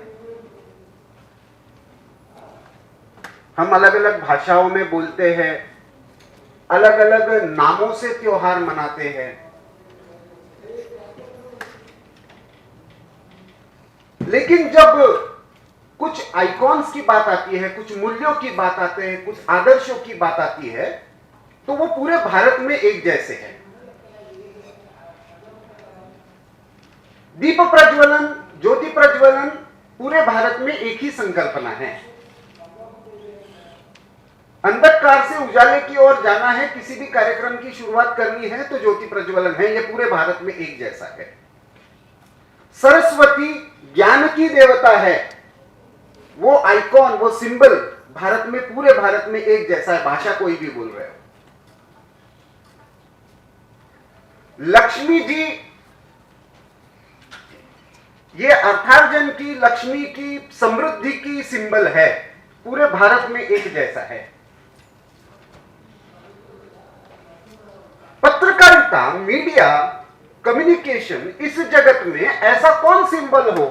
[SPEAKER 7] हम अलग अलग भाषाओं में बोलते हैं, अलग अलग नामों से त्योहार मनाते हैं, लेकिन जब कुछ आइकॉन्स की बात आती है, कुछ मूल्यों की बात आते हैं, कुछ आदर्शों की बात आती है, तो वो पूरे भारत में एक जैसे हैं। दीप प्रज्वलन, ज्योति प्रज्वलन पूरे भारत में एक ही संकल्पना है। अंधकार से उजाले की ओर जाना है, किसी भी कार्यक्रम की शुरुआत करनी है तो ज्योति प्रज्वलन है, यह पूरे भारत में एक जैसा है। सरस्वती ज्ञान की देवता है, वो आइकॉन, वो सिंबल भारत में, पूरे भारत में एक जैसा है, भाषा कोई भी बोल रहे हो। लक्ष्मी जी, ये अर्थार्जन की, लक्ष्मी की, समृद्धि की सिंबल है, पूरे भारत में एक जैसा है। पत्रकारिता, मीडिया, कम्युनिकेशन, इस जगत में ऐसा कौन सिंबल हो,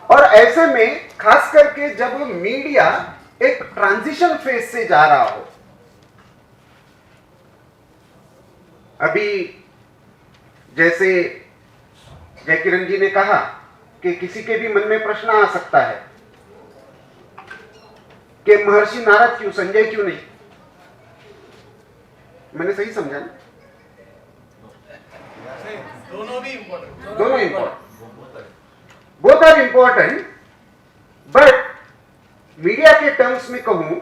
[SPEAKER 7] और ऐसे में खास करके जब मीडिया एक ट्रांजिशन फेज से जा रहा हो। अभी जैसे जय किरण जी ने कहा कि किसी के भी मन में प्रश्न आ सकता है कि महर्षि नारद क्यों, संजय क्यों नहीं। मैंने सही समझा ना?
[SPEAKER 8] दोनों भी इंपॉर्टेंट,
[SPEAKER 7] दोनों important, both are important, but media के टर्म्स में कहूं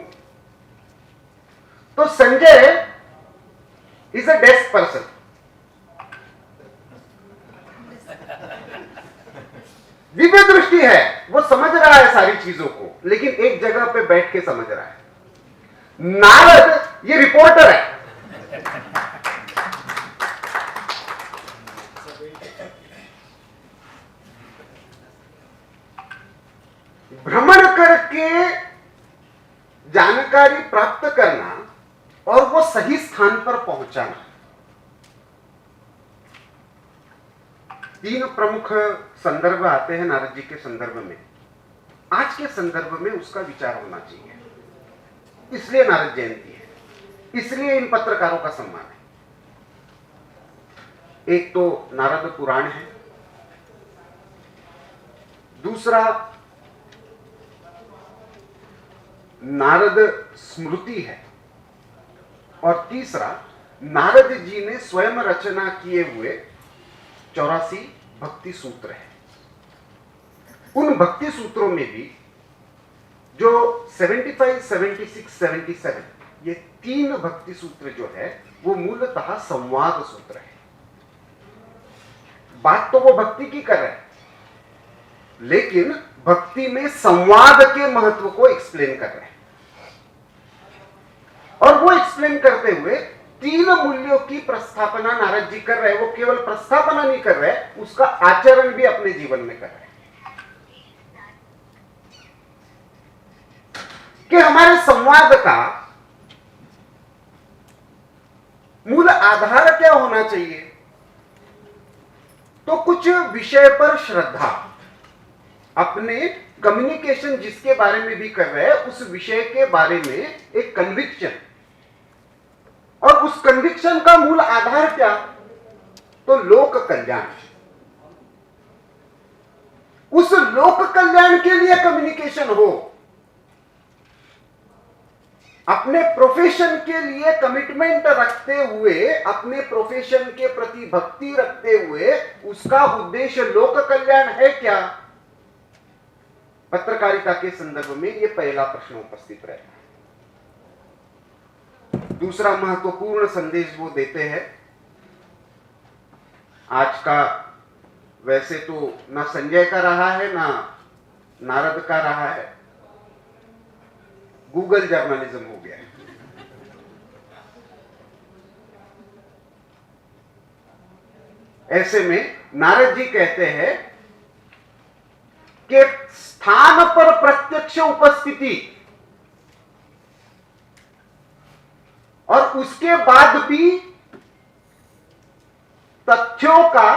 [SPEAKER 7] तो Sanjay is a desk person. दिव्य दृष्टि है, वो समझ रहा है सारी चीजों को, लेकिन एक जगह पे बैठ के समझ रहा है। नारद ये रिपोर्टर है, भ्रमण करके जानकारी प्राप्त करना और वो सही स्थान पर पहुंचाना। तीन प्रमुख संदर्भ आते हैं नारद जी के संदर्भ में। आज के संदर्भ में उसका विचार होना चाहिए, इसलिए नारद जयंती है, इसलिए इन पत्रकारों का सम्मान है। एक तो नारद पुराण है, दूसरा नारद स्मृति है, और तीसरा नारद जी ने स्वयं रचना किए हुए 84 भक्ति सूत्र है। उन भक्ति सूत्रों में भी जो 75, 76, 77 ये तीन भक्ति सूत्र जो है वो मूलतः संवाद सूत्र है। बात तो वो भक्ति की कर रहे हैं, लेकिन भक्ति में संवाद के महत्व को एक्सप्लेन कर रहे हैं, और वो एक्सप्लेन करते हुए तीन मूल्यों की प्रस्थापना नारद जी कर रहे हैं। वो केवल प्रस्थापना नहीं कर रहे, उसका आचरण भी अपने जीवन में कर रहे हैं। कि हमारे संवाद का मूल आधार क्या होना चाहिए, तो कुछ विषय पर श्रद्धा, अपने कम्युनिकेशन जिसके बारे में भी कर रहे हैं उस विषय के बारे में एक कन्विक्शन, और उस कन्विक्शन का मूल आधार क्या, तो लोक कल्याण। उस लोक कल्याण के लिए कम्युनिकेशन हो, अपने प्रोफेशन के लिए कमिटमेंट रखते हुए, अपने प्रोफेशन के प्रति भक्ति रखते हुए, उसका उद्देश्य लोक कल्याण है क्या? पत्रकारिता के संदर्भ में यह पहला प्रश्न उपस्थित रहता है। दूसरा महत्वपूर्ण संदेश वो देते हैं, आज का वैसे तो ना संजय का रहा है ना नारद का रहा है, गूगल जर्नलिज्म हो गया है। ऐसे में नारद जी कहते हैं कि स्थान पर प्रत्यक्ष उपस्थिति और उसके बाद भी तथ्यों का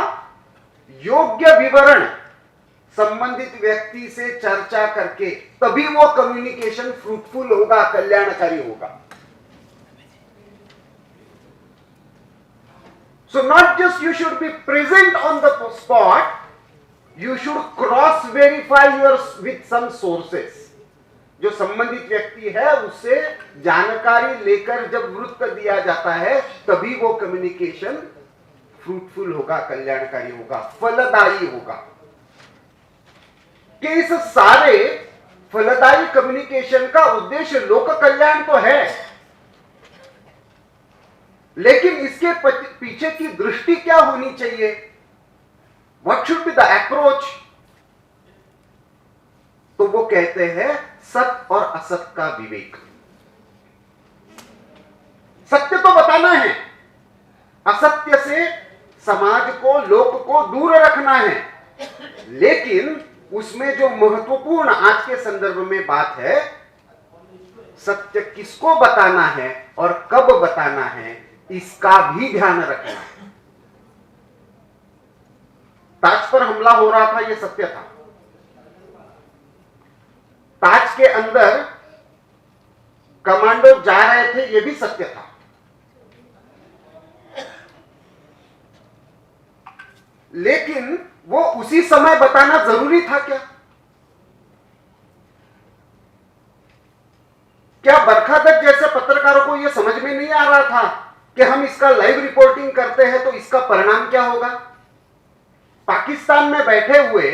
[SPEAKER 7] योग्य विवरण संबंधित व्यक्ति से चर्चा करके तभी वो कम्युनिकेशन फ्रूटफुल होगा, कल्याणकारी होगा। So not just you should be present on the spot, you should cross verify with some sources. जो संबंधित व्यक्ति है उससे जानकारी लेकर जब वृत्त दिया जाता है तभी वो कम्युनिकेशन फ्रूटफुल होगा, कल्याणकारी होगा, फलदायी होगा। कि इस सारे फलदायी कम्युनिकेशन का उद्देश्य लोक कल्याण तो है, लेकिन इसके पीछे की दृष्टि क्या होनी चाहिए? What should be the approach? तो वो कहते हैं सत्य और असत्य का विवेक। सत्य तो बताना है, असत्य से समाज को, लोक को दूर रखना है, लेकिन उसमें जो महत्वपूर्ण आज के संदर्भ में बात है, सत्य किसको बताना है और कब बताना है, इसका भी ध्यान रखना है। ताज पर हमला हो रहा था, यह सत्य था। ताज के अंदर कमांडो जा रहे थे, यह भी सत्य था। लेकिन वो उसी समय बताना जरूरी था क्या? क्या बरखा दत्त जैसे पत्रकारों को यह समझ में नहीं आ रहा था कि हम इसका लाइव रिपोर्टिंग करते हैं तो इसका परिणाम क्या होगा? पाकिस्तान में बैठे हुए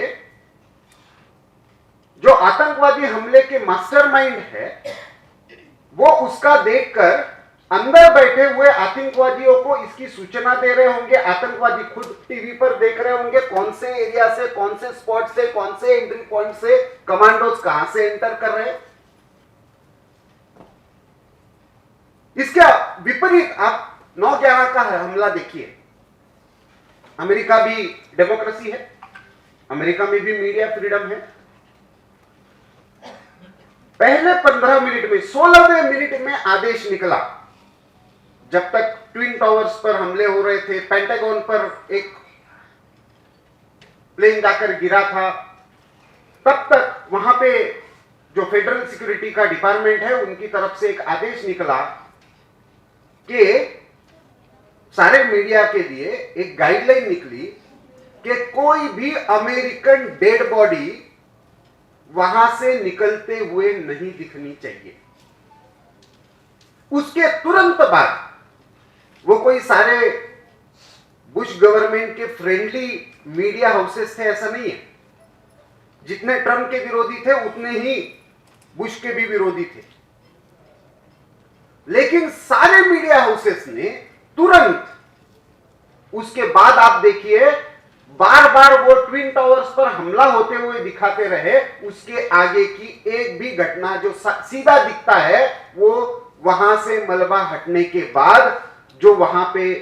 [SPEAKER 7] जो आतंकवादी हमले के मास्टरमाइंड है, वो उसका देखकर अंदर बैठे हुए आतंकवादियों को इसकी सूचना दे रहे होंगे। आतंकवादी खुद टीवी पर देख रहे होंगे कौन से एरिया से, कौन से स्पॉट से, कौन से एंट्री पॉइंट से कमांडोज कहां से एंटर कर रहे हैं। इसके विपरीत आप 9/11 का हमला देखिए। अमेरिका भी डेमोक्रेसी है, अमेरिका में भी मीडिया फ्रीडम है। पहले 15 मिनट में, 16वें मिनट में आदेश निकला, जब तक ट्विन टावर्स पर हमले हो रहे थे, पेंटागन पर एक प्लेन जाकर गिरा था, तब तक वहां पे जो फेडरल सिक्योरिटी का डिपार्टमेंट है उनकी तरफ से एक आदेश निकला कि सारे मीडिया के लिए एक गाइडलाइन निकली कि कोई भी अमेरिकन डेड बॉडी वहां से निकलते हुए नहीं दिखनी चाहिए। उसके तुरंत बाद वो कोई सारे बुश गवर्नमेंट के फ्रेंडली मीडिया हाउसेस थे, ऐसा नहीं है। जितने ट्रम्प के विरोधी थे उतने ही बुश के भी विरोधी थे, लेकिन सारे मीडिया हाउसेस ने तुरंत उसके बाद आप देखिए बार बार वो ट्विन टावर्स पर हमला होते हुए दिखाते रहे। उसके आगे की एक भी घटना जो सीधा दिखता है वो वहां से मलबा हटने के बाद जो वहां पे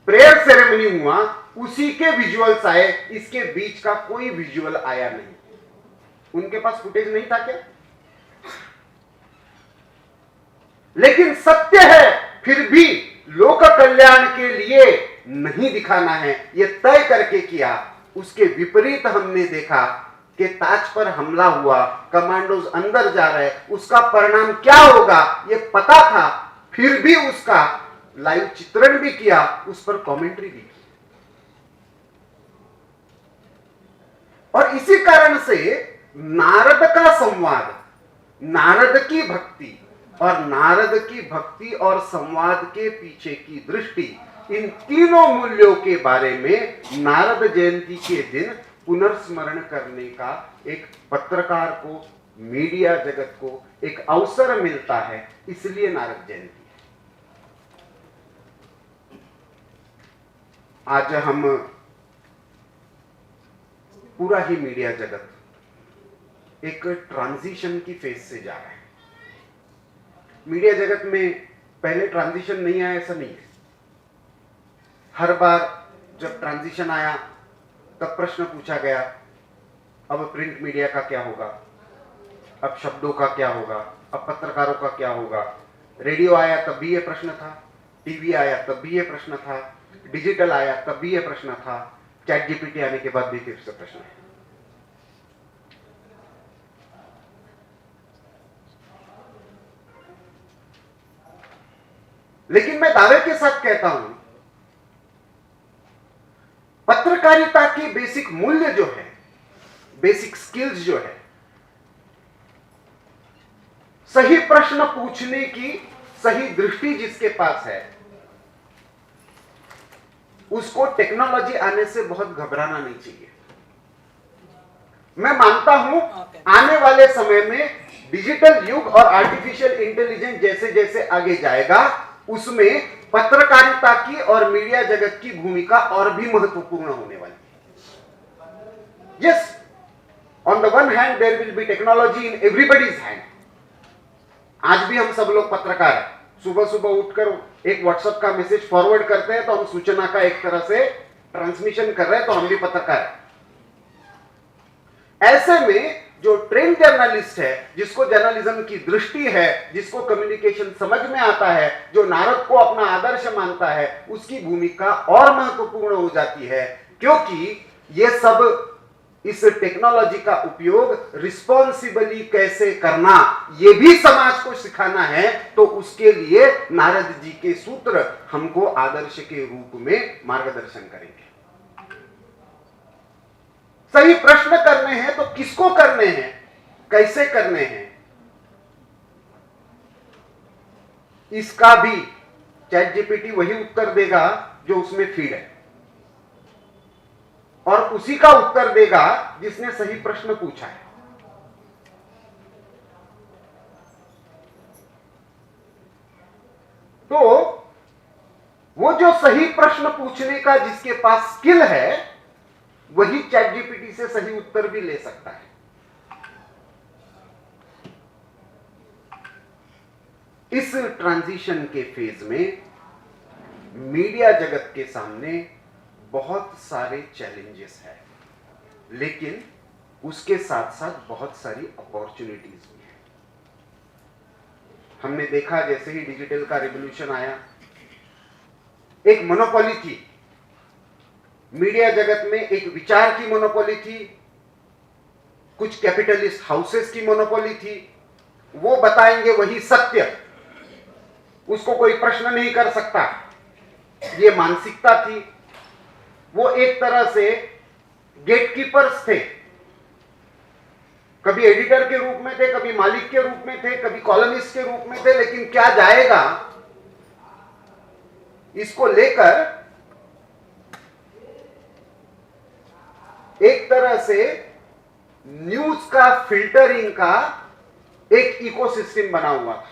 [SPEAKER 7] प्रेयर सेरेमनी हुआ उसी के विजुअल्स आए, इसके बीच का कोई विजुअल आया नहीं। उनके पास फुटेज नहीं था क्या? लेकिन सत्य है, फिर भी लोक कल्याण के लिए नहीं दिखाना है, यह तय करके किया। उसके विपरीत हमने देखा कि ताज पर हमला हुआ, कमांडोज अंदर जा रहे, उसका परिणाम क्या होगा यह पता था, फिर भी उसका लाइव चित्रण भी किया, उस पर कमेंट्री भी की। और इसी कारण से नारद का संवाद, नारद की भक्ति और नारद की भक्ति और संवाद के पीछे की दृष्टि, इन तीनों मूल्यों के बारे में नारद जयंती के दिन पुनर्स्मरण करने का एक पत्रकार को, मीडिया जगत को एक अवसर मिलता है, इसलिए नारद जयंती। आज हम पूरा ही मीडिया जगत एक ट्रांजिशन की फेज से जा रहा है। मीडिया जगत में पहले ट्रांजिशन नहीं आया ऐसा नहीं है। हर बार जब ट्रांजिशन आया तब प्रश्न पूछा गया, अब प्रिंट मीडिया का क्या होगा, अब शब्दों का क्या होगा, अब पत्रकारों का क्या होगा। रेडियो आया तब भी ये प्रश्न था, टीवी आया तब भी ये प्रश्न था, डिजिटल आया तब भी ये प्रश्न था, चैट जीपीटी आने के बाद भी फिर से प्रश्न है। लेकिन मैं दावे के साथ कहता हूं, पत्रकारिता की बेसिक मूल्य जो है, बेसिक स्किल्स जो है, सही प्रश्न पूछने की सही दृष्टि जिसके पास है, उसको टेक्नोलॉजी आने से बहुत घबराना नहीं चाहिए। मैं मानता हूं आने वाले समय में डिजिटल युग और आर्टिफिशियल इंटेलिजेंस जैसे जैसे आगे जाएगा, उसमें पत्रकारिता की और मीडिया जगत की भूमिका और भी महत्वपूर्ण होने वाली है। Yes, on the one hand there will be technology in everybody's hand. आज भी हम सब लोग पत्रकार हैं। सुबह सुबह उठकर एक व्हाट्सएप का मैसेज फॉरवर्ड करते हैं तो हम सूचना का एक तरह से ट्रांसमिशन कर रहे हैं, तो हम भी पत्रकार हैं। ऐसे में जो ट्रेन जर्नलिस्ट है, जिसको जर्नलिज्म की दृष्टि है, जिसको कम्युनिकेशन समझ में आता है, जो नारद को अपना आदर्श मानता है, उसकी भूमिका और महत्वपूर्ण हो जाती है, क्योंकि ये सब इस टेक्नोलॉजी का उपयोग रिस्पॉन्सिबली कैसे करना, ये भी समाज को सिखाना है। तो उसके लिए नारद जी के सूत्र हमको आदर्श के रूप में मार्गदर्शन करेंगे। सही प्रश्न करने हैं तो किसको करने हैं, कैसे करने हैं, इसका भी चैट जीपीटी वही उत्तर देगा जो उसमें फीड है, और उसी का उत्तर देगा जिसने सही प्रश्न पूछा है। तो वो जो सही प्रश्न पूछने का जिसके पास स्किल है, वही चैट जीपीटी से सही उत्तर भी ले सकता है। इस ट्रांजिशन के फेज में मीडिया जगत के सामने बहुत सारे चैलेंजेस हैं, लेकिन उसके साथ साथ बहुत सारी अपॉर्चुनिटीज भी हैं। हमने देखा जैसे ही डिजिटल का रिवॉल्यूशन आया, एक मोनोपोली थी मीडिया जगत में, एक विचार की मोनोपोली थी, कुछ कैपिटलिस्ट हाउसेस की मोनोपोली थी। वो बताएंगे वही सत्य, उसको कोई प्रश्न नहीं कर सकता, ये मानसिकता थी। वो एक तरह से गेटकीपर्स थे, कभी एडिटर के रूप में थे, कभी मालिक के रूप में थे, कभी कॉलमिस्ट के रूप में थे। लेकिन क्या जाएगा, इसको लेकर एक तरह से न्यूज का फिल्टरिंग का एक इकोसिस्टम बना हुआ था।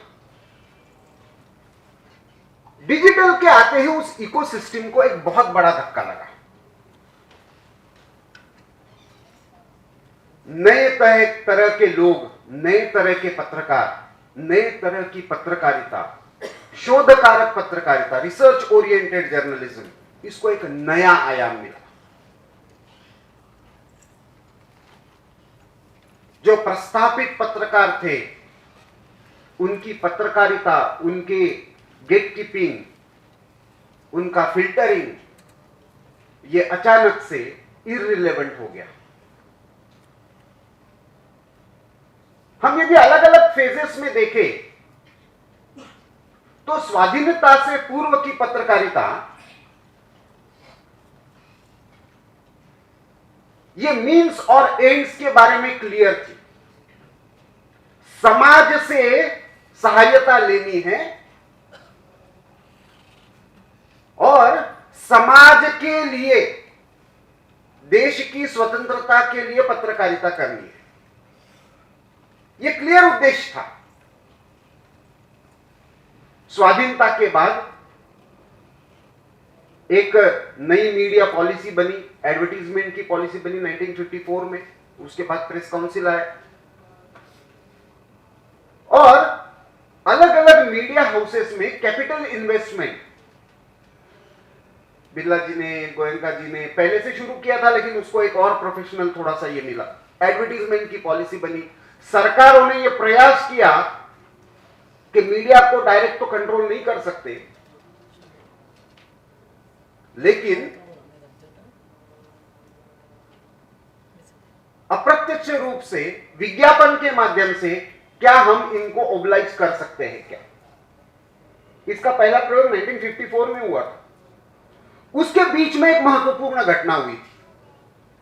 [SPEAKER 7] डिजिटल के आते ही उस इकोसिस्टम को एक बहुत बड़ा धक्का लगा। नए तरह के लोग, नए तरह के पत्रकार, नए तरह की पत्रकारिता, शोधकारक पत्रकारिता, रिसर्च ओरिएंटेड जर्नलिज्म, इसको एक नया आयाम मिला। जो प्रस्थापित पत्रकार थे, उनकी पत्रकारिता, उनके गेटकीपिंग, उनका फिल्टरिंग, ये अचानक से इररिलेवेंट हो गया। हम यदि अलग अलग फेजेस में देखें तो स्वाधीनता से पूर्व की पत्रकारिता, ये मीन्स और एंड्स के बारे में क्लियर थी। समाज से सहायता लेनी है और समाज के लिए, देश की स्वतंत्रता के लिए पत्रकारिता करनी है, यह क्लियर उद्देश्य था। स्वाधीनता के बाद एक नई मीडिया पॉलिसी बनी, एडवर्टीजमेंट की पॉलिसी बनी 1954 में। उसके बाद प्रेस काउंसिल आया और अलग अलग मीडिया हाउसेस में कैपिटल इन्वेस्टमेंट, बिरला जी ने, गोयनका जी ने पहले से शुरू किया था, लेकिन उसको एक और प्रोफेशनल थोड़ा सा ये मिला। एडवर्टीजमेंट की पॉलिसी बनी। सरकारों ने यह प्रयास किया कि मीडिया को डायरेक्ट तो कंट्रोल नहीं कर सकते, लेकिन अप्रत्यक्ष रूप से विज्ञापन के माध्यम से क्या हम इनको ओबलाइज कर सकते हैं क्या? इसका पहला प्रयोग 1954 में हुआ था। उसके बीच में एक महत्वपूर्ण घटना हुई थी।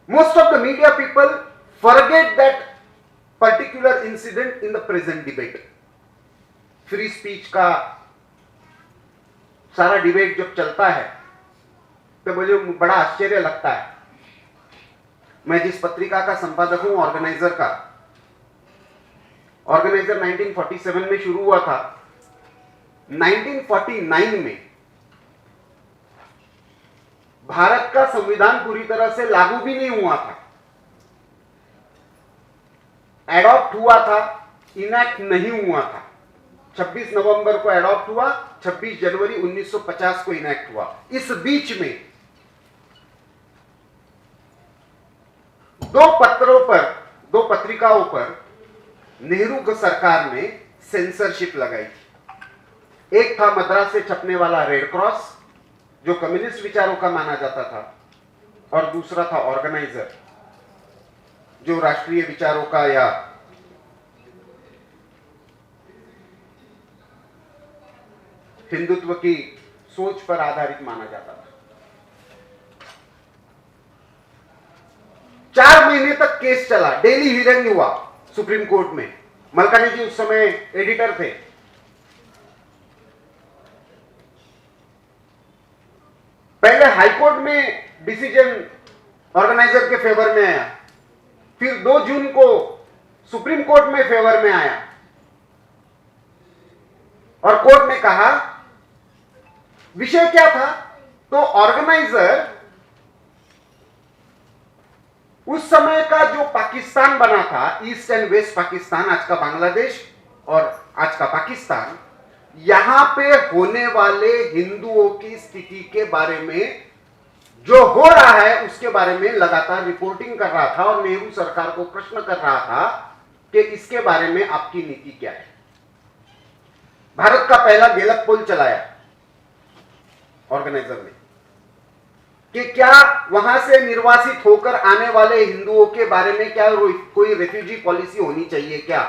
[SPEAKER 7] Most of the media people forget that particular incident in the present debate. Free speech का सारा डिबेट जब चलता है तो मुझे बड़ा आश्चर्य लगता है। मैं जिस पत्रिका का संपादक हूं, ऑर्गेनाइजर का, ऑर्गेनाइजर 1947 में शुरू हुआ था। 1949 में भारत का संविधान पूरी तरह से लागू भी नहीं हुआ था, एडॉप्ट हुआ था, इनैक्ट नहीं हुआ था। 26 नवंबर को एडॉप्ट हुआ, 26 जनवरी 1950 को इनैक्ट हुआ। इस बीच में दो पत्रिकाओं पर नेहरू सरकार ने सेंसरशिप लगाई थी। एक था मद्रास से छपने वाला रेड क्रॉस, जो कम्युनिस्ट विचारों का माना जाता था, और दूसरा था ऑर्गेनाइजर, जो राष्ट्रीय विचारों का या हिंदुत्व की सोच पर आधारित माना जाता था। 4 महीने तक केस चला, डेली हियरिंग हुआ सुप्रीम कोर्ट में। मलकानी जी उस समय एडिटर थे। पहले हाईकोर्ट में डिसीजन ऑर्गेनाइजर के फेवर में आया, फिर 2 जून को सुप्रीम कोर्ट में फेवर में आया, और कोर्ट ने कहा विषय क्या था? तो ऑर्गेनाइजर उस समय का जो पाकिस्तान बना था, ईस्ट एंड वेस्ट पाकिस्तान, आज का बांग्लादेश और आज का पाकिस्तान, यहां पे होने वाले हिंदुओं की स्थिति के बारे में जो हो रहा है उसके बारे में लगातार रिपोर्टिंग कर रहा था और नेहरू सरकार को प्रश्न कर रहा था कि इसके बारे में आपकी नीति क्या है। भारत का पहला गेलक पोल चलाया ऑर्गेनाइजर ने कि क्या वहां से निर्वासित होकर आने वाले हिंदुओं के बारे में क्या कोई रेफ्यूजी पॉलिसी होनी चाहिए क्या?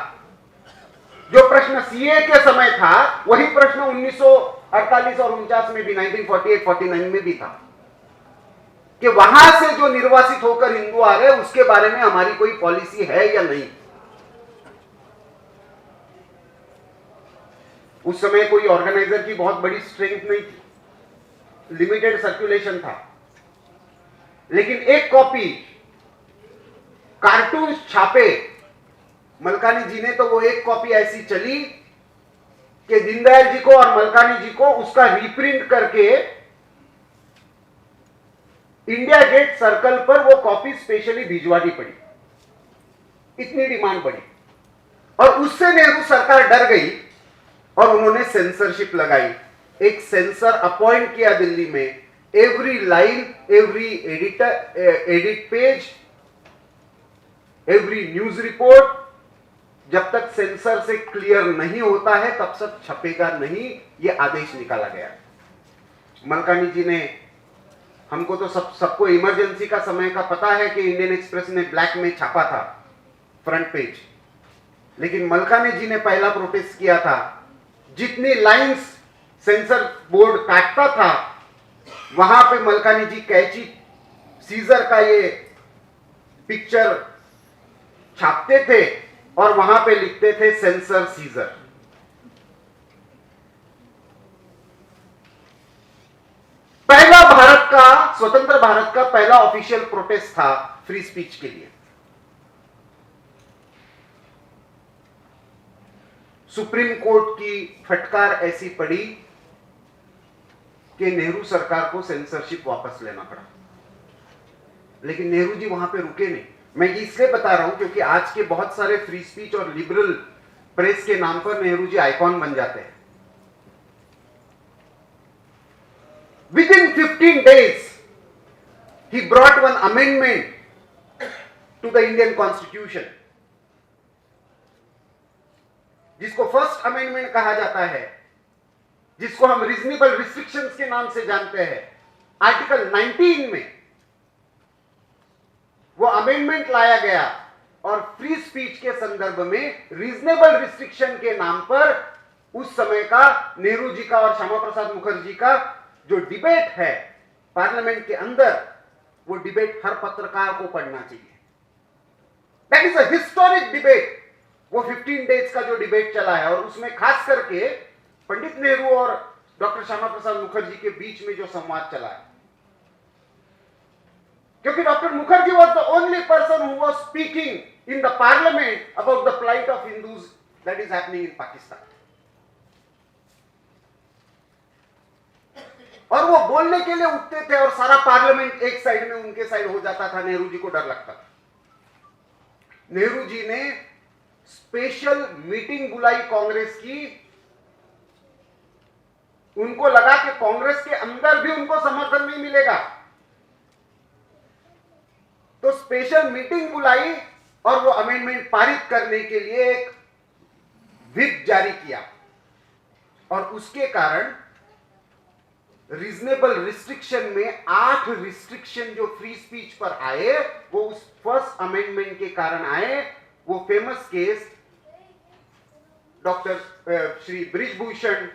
[SPEAKER 7] जो प्रश्न सीए के समय था वही प्रश्न 1948 और 49 में भी, 1948-49 में भी था कि वहां से जो निर्वासित होकर हिंदू आ रहे हैं उसके बारे में हमारी कोई पॉलिसी है या नहीं। उस समय कोई ऑर्गेनाइजर की बहुत बड़ी स्ट्रेंथ नहीं थी, लिमिटेड सर्कुलेशन था, लेकिन एक कॉपी कार्टून छापे मलकानी जी ने, तो वो एक कॉपी ऐसी चली कि दीनदयाल जी को और मलकानी जी को उसका रीप्रिंट करके इंडिया गेट सर्कल पर वो कॉपी स्पेशली भिजवानी पड़ी, इतनी डिमांड पड़ी। और उससे नेहरू सरकार डर गई और उन्होंने सेंसरशिप लगाई। एक सेंसर अपॉइंट किया दिल्ली में। Every line, every edit page, every news report, जब तक सेंसर से क्लियर नहीं होता है तब तक छपेगा नहीं, यह आदेश निकाला गया। मलकानी जी ने, हमको तो सबको इमरजेंसी का समय का पता है कि इंडियन एक्सप्रेस ने ब्लैक में छापा था फ्रंट पेज, लेकिन मलकानी जी ने पहला प्रोटेस्ट किया था। जितनी लाइंस सेंसर बोर्ड काटता था वहां पे मलकानी जी कैची सीजर का ये पिक्चर छापते थे और वहां पे लिखते थे सेंसर सीजर। पहला भारत का, स्वतंत्र भारत का पहला ऑफिशियल प्रोटेस्ट था फ्री स्पीच के लिए। सुप्रीम कोर्ट की फटकार ऐसी पड़ी कि नेहरू सरकार को सेंसरशिप वापस लेना पड़ा, लेकिन नेहरू जी वहां पे रुके नहीं। मैं ये इसलिए बता रहा हूं क्योंकि आज के बहुत सारे फ्री स्पीच और लिबरल प्रेस के नाम पर नेहरू जी आइकॉन बन जाते हैं। Within 15 days, he brought one amendment to the Indian Constitution, जिसको फर्स्ट अमेंडमेंट कहा जाता है, जिसको हम रीजनेबल रिस्ट्रिक्शंस के नाम से जानते हैं। आर्टिकल 19 में वो अमेंडमेंट लाया गया और फ्री स्पीच के संदर्भ में रीजनेबल रिस्ट्रिक्शन के नाम पर उस समय का नेहरू जी का और श्यामा प्रसाद मुखर्जी का जो डिबेट है पार्लियामेंट के अंदर, वो डिबेट हर पत्रकार को पढ़ना चाहिए। That is a historic debate. वो 15 डेज का जो डिबेट चला है और उसमें खास करके पंडित नेहरू और डॉक्टर श्यामा प्रसाद मुखर्जी के बीच में जो संवाद चला है, क्योंकि doctor Mukherjee was the only person who was speaking in the parliament about the plight of Hindus that is happening in Pakistan. और वो बोलने के लिए उठते थे और सारा पार्लियामेंट एक साइड में उनके साइड हो जाता था। नेहरू जी को डर लगता था। नेहरू जी ने स्पेशल मीटिंग बुलाई कांग्रेस की। उनको लगा कि कांग्रेस के अंदर भी उनको समर्थन नहीं मिलेगा, तो स्पेशल मीटिंग बुलाई और वो अमेंडमेंट पारित करने के लिए एक व्हिप जारी किया और उसके कारण रीजनेबल रिस्ट्रिक्शन में 8 रिस्ट्रिक्शन जो फ्री स्पीच पर आए वो उस फर्स्ट अमेंडमेंट के कारण आए। वो famous case doctor Shri Brijbhushan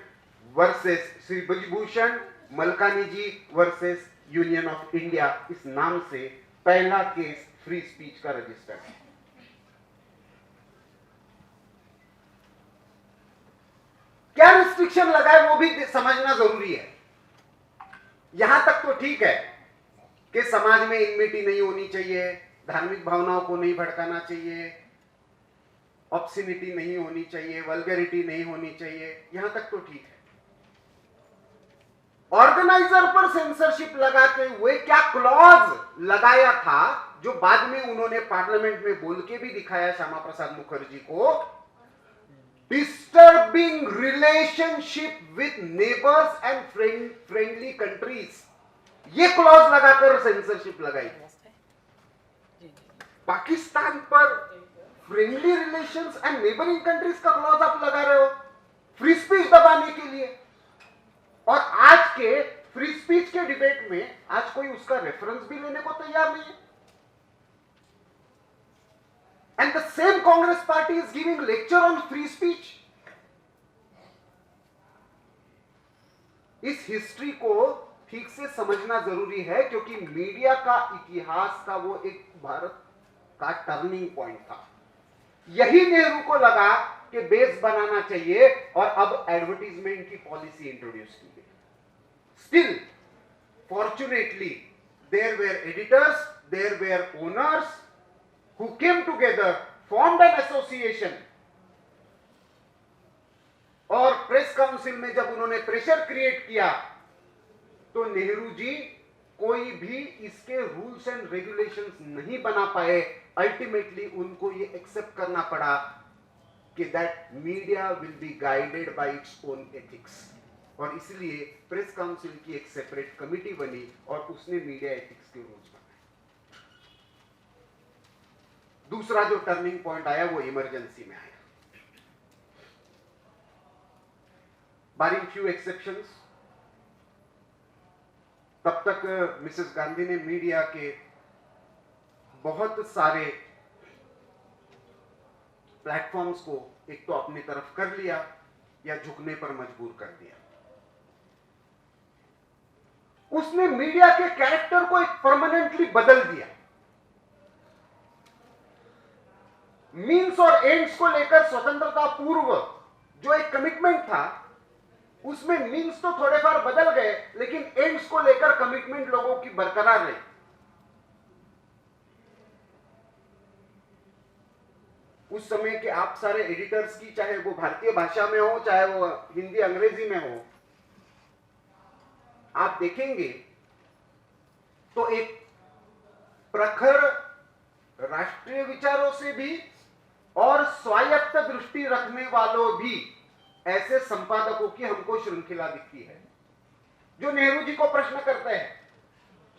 [SPEAKER 7] versus Shri Brijbhushan Malkani ji versus union of India, इस नाम से पहला केस फ्री स्पीच का रजिस्टर है। क्या रिस्ट्रिक्शन लगाए वो भी समझना जरूरी है। यहां तक तो ठीक है कि समाज में इनमिटी नहीं होनी चाहिए, धार्मिक भावनाओं को नहीं भड़काना चाहिए, ऑब्सिनिटी नहीं होनी चाहिए, वल्गैरिटी नहीं होनी चाहिए, यहां तक तो ठीक है। ऑर्गेनाइजर पर सेंसरशिप लगाते हुए क्या क्लॉज लगाया था जो बाद में उन्होंने पार्लियामेंट में बोल के भी दिखाया श्यामा प्रसाद मुखर्जी को, disturbing relationship with neighbours and friendly countries, ये क्लॉज लगाकर सेंसरशिप लगाई। पाकिस्तान पर friendly relations and neighbouring countries का क्लॉज आप लगा रहे हो फ्री स्पीच दबाने के लिए। और आज के फ्री स्पीच के डिबेट में आज कोई उसका रेफरेंस भी लेने को तैयार नहीं है। And the same Congress party is giving lecture on free speech. इस हिस्ट्री को ठीक से समझना जरूरी है, क्योंकि मीडिया का इतिहास का वो एक भारत का टर्निंग पॉइंट था। यही नेहरू को लगा कि बेस बनाना चाहिए और अब एडवर्टीजमेंट की पॉलिसी इंट्रोड्यूस की गई। Still fortunately there were editors, there were owners who came together, formed an association, और प्रेस काउंसिल में जब उन्होंने प्रेशर क्रिएट किया तो नेहरू जी कोई भी इसके रूल्स एंड रेगुलेशंस नहीं बना पाए। अल्टीमेटली उनको ये एक्सेप्ट करना पड़ा कि that media will be guided by its own ethics, और इसलिए प्रेस काउंसिल की एक सेपरेट कमिटी बनी और उसने मीडिया एथिक्स के रूल्स बनाए। दूसरा जो टर्निंग पॉइंट आया वो इमरजेंसी में आया। बारिंग फ्यू एक्सेप्शंस, तब तक मिसेस गांधी ने मीडिया के बहुत सारे प्लेटफॉर्म्स को एक तो अपनी तरफ कर लिया या झुकने पर मजबूर कर दिया। उसने मीडिया के कैरेक्टर को एक परमानेंटली बदल दिया। मीन्स और एंड्स को लेकर स्वतंत्रता पूर्व जो एक कमिटमेंट था, उसमें मीन्स तो थोड़े बार बदल गए, लेकिन एंड्स को लेकर कमिटमेंट लोगों की बरकरार रही। उस समय के आप सारे एडिटर्स की, चाहे वो भारतीय भाषा में हो चाहे वो हिंदी अंग्रेजी में हो, आप देखेंगे तो एक प्रखर राष्ट्रीय विचारों से भी और स्वायत्त दृष्टि रखने वालों भी ऐसे संपादकों की हमको श्रृंखला दिखती है, जो नेहरू जी को प्रश्न करते हैं,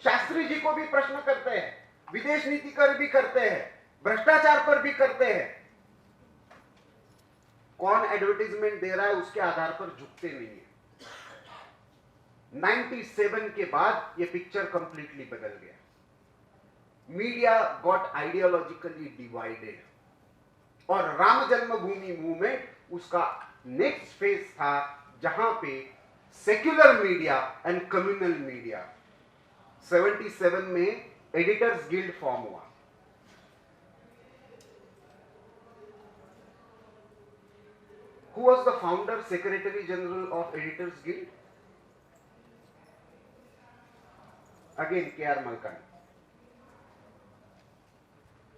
[SPEAKER 7] शास्त्री जी को भी प्रश्न करते हैं, विदेश नीति पर भी करते हैं, भ्रष्टाचार पर भी करते हैं। कौन एडवर्टाइजमेंट दे रहा है उसके आधार पर झुकते नहीं है। 97 के बाद ये पिक्चर कंप्लीटली बदल गया। मीडिया गॉट आइडियोलॉजिकली डिवाइडेड और राम जन्मभूमि मूवमेंट उसका नेक्स्ट फेज था, जहां पे secular media and communal media 77 में एडिटर्स गिल्ड फॉर्म हुआ। Who was the founder, Secretary General of Editors Guild? Again, K.R. Malkani.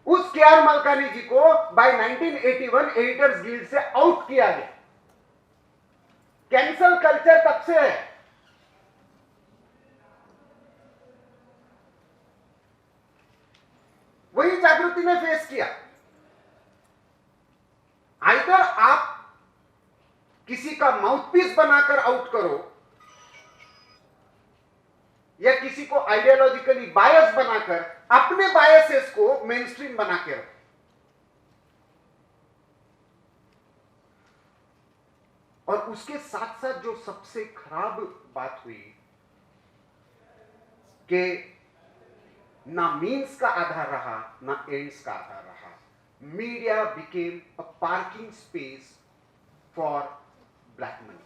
[SPEAKER 7] उस K.R. Malkani जी को by 1981 एडिटर्स गिल्ड से आउट किया गया। कैंसल कल्चर तब से है। वही जागृति ने फेस किया। आइदर आप किसी का माउथपीस बनाकर आउट करो या किसी को आइडियोलॉजिकली बायस बनाकर अपने बायसेस को मेनस्ट्रीम बना के रखो। और उसके साथ साथ जो सबसे खराब बात हुई कि ना मीन्स का आधार रहा ना एंड्स का आधार रहा। Media became a parking space for black money.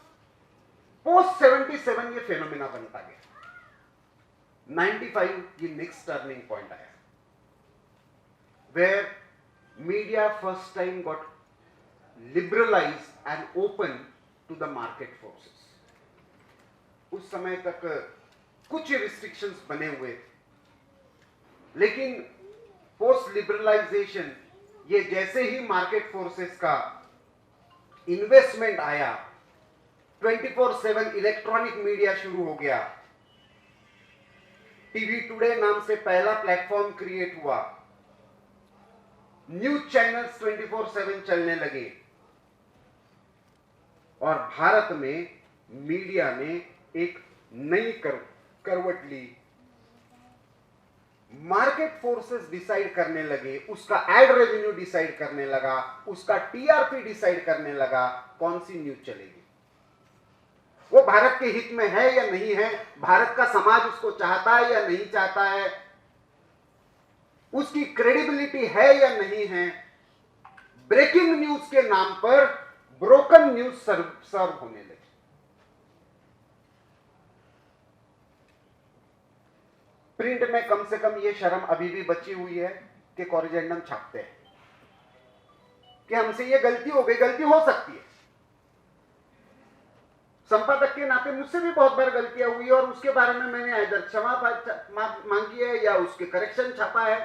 [SPEAKER 7] Post 77 ये फेनोमेना बनता गया। 95 ये नेक्स्ट टर्निंग पॉइंट आया, where media first time got liberalised and open to the market forces. उस समय तक कुछ रिस्ट्रिक्शंस बने हुए थे, लेकिन पोस्ट लिबरलाइजेशन ये जैसे ही मार्केट फोर्सेस का इन्वेस्टमेंट आया, 24/7 इलेक्ट्रॉनिक मीडिया शुरू हो गया। टीवी टुडे नाम से पहला प्लेटफॉर्म क्रिएट हुआ। न्यूज चैनल्स 24/7 चलने लगे और भारत में मीडिया ने एक नई करवट ली। मार्केट फोर्सेस डिसाइड करने लगे, उसका एड रेवेन्यू डिसाइड करने लगा, उसका टीआरपी डिसाइड करने लगा कौन सी न्यूज चलेगी। वो भारत के हित में है या नहीं है, भारत का समाज उसको चाहता है या नहीं चाहता है, उसकी क्रेडिबिलिटी है या नहीं है। ब्रेकिंग न्यूज के नाम पर ब्रोकन न्यूज सर्व होने लगी। प्रिंट में कम से कम ये शर्म अभी भी बची हुई है कि कॉरिजेंडम छापते हैं कि हमसे ये गलती हो गई। गलती हो सकती है, संपादक के नाते मुझसे भी बहुत बार गलतियां हुई और उसके बारे में मैंने इधर क्षमा मांगी है या उसके करेक्शन छापा है।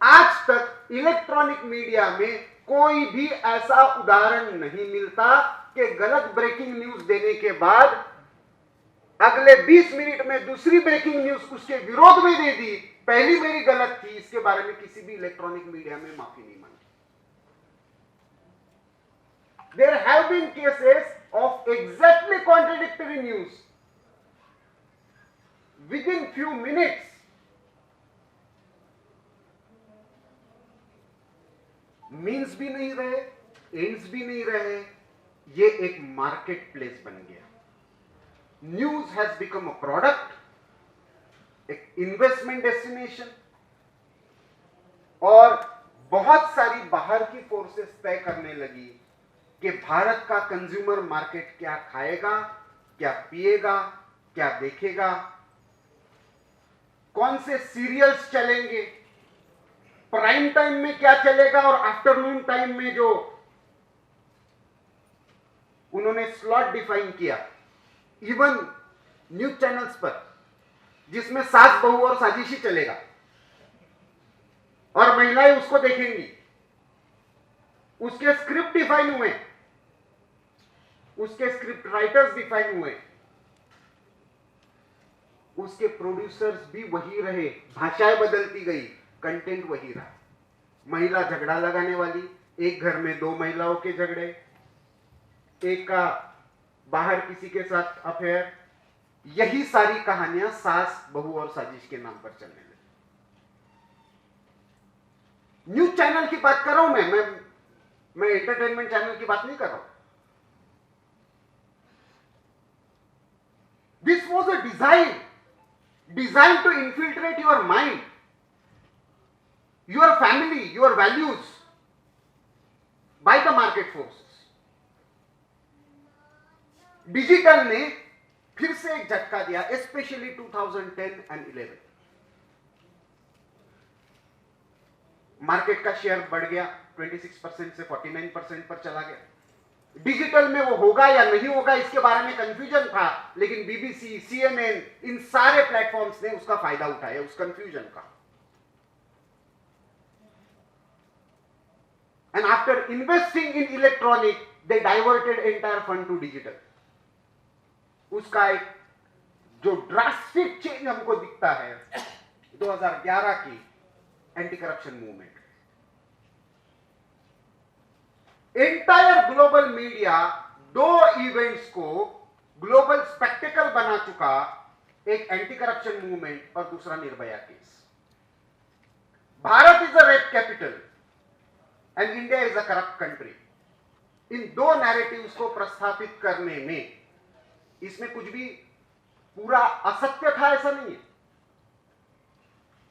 [SPEAKER 7] आज तक इलेक्ट्रॉनिक मीडिया में कोई भी ऐसा उदाहरण नहीं मिलता कि गलत ब्रेकिंग न्यूज देने के बाद अगले 20 मिनट में दूसरी ब्रेकिंग न्यूज उसके विरोध में दे दी। पहली मेरी गलत थी, इसके बारे में किसी भी इलेक्ट्रॉनिक मीडिया में माफी नहीं मांगी। There have been cases of exactly contradictory news within few minutes. Means भी नहीं रहे, एंड्स भी नहीं रहे, ये एक मार्केट प्लेस बन गया। News has become a product, एक इन्वेस्टमेंट डेस्टिनेशन, और बहुत सारी बाहर की फोर्सेस तय करने लगी कि भारत का कंज्यूमर मार्केट क्या खाएगा, क्या पिएगा, क्या देखेगा, कौन से सीरियल्स चलेंगे, प्राइम टाइम में क्या चलेगा और आफ्टरनून टाइम में जो उन्होंने स्लॉट डिफाइन किया। इवन न्यूज चैनल्स पर जिसमें सास बहू और साजिशी चलेगा और महिलाएं उसको देखेंगी, उसके स्क्रिप्ट डिफाइन हुए, उसके स्क्रिप्ट राइटर्स डिफाइन हुए, उसके प्रोड्यूसर्स भी वही रहे, भाषाएं बदलती गई, कंटेंट वही रहा। महिला झगड़ा लगाने वाली, एक घर में 2 महिलाओं के झगड़े, एक का बाहर किसी के साथ अफेयर, यही सारी कहानियां सास बहू और साजिश के नाम पर चलने लगी। न्यूज चैनल की बात कर रहा हूं मैं एंटरटेनमेंट चैनल की बात नहीं कर रहा हूं। This was a design to infiltrate your mind, your family, your values by the market forces. Digital ने फिर से एक झटका दिया, स्पेशली 2010 एंड 11। मार्केट का शेयर बढ़ गया, 26% से 49% पर चला गया। डिजिटल में वो होगा या नहीं होगा इसके बारे में कंफ्यूजन था, लेकिन बीबीसी, सीएनएन, इन सारे प्लेटफॉर्म्स ने उसका फायदा उठाया, उस कंफ्यूजन का। And after investing in electronic they diverted entire fund to digital. उसका एक जो ड्रास्टिक चेंज हमको दिखता है 2011 की anti corruption movement. Entire global media दो इवेंट्स को ग्लोबल स्पेक्टेकल बना चुका, एक एंटी करप्शन मूवमेंट और दूसरा Nirbhaya case. Bharat is a rape capital and India is a corrupt country. इन दो नैरेटिव्स को प्रस्थापित करने में इसमें कुछ भी पूरा असत्य था ऐसा नहीं है,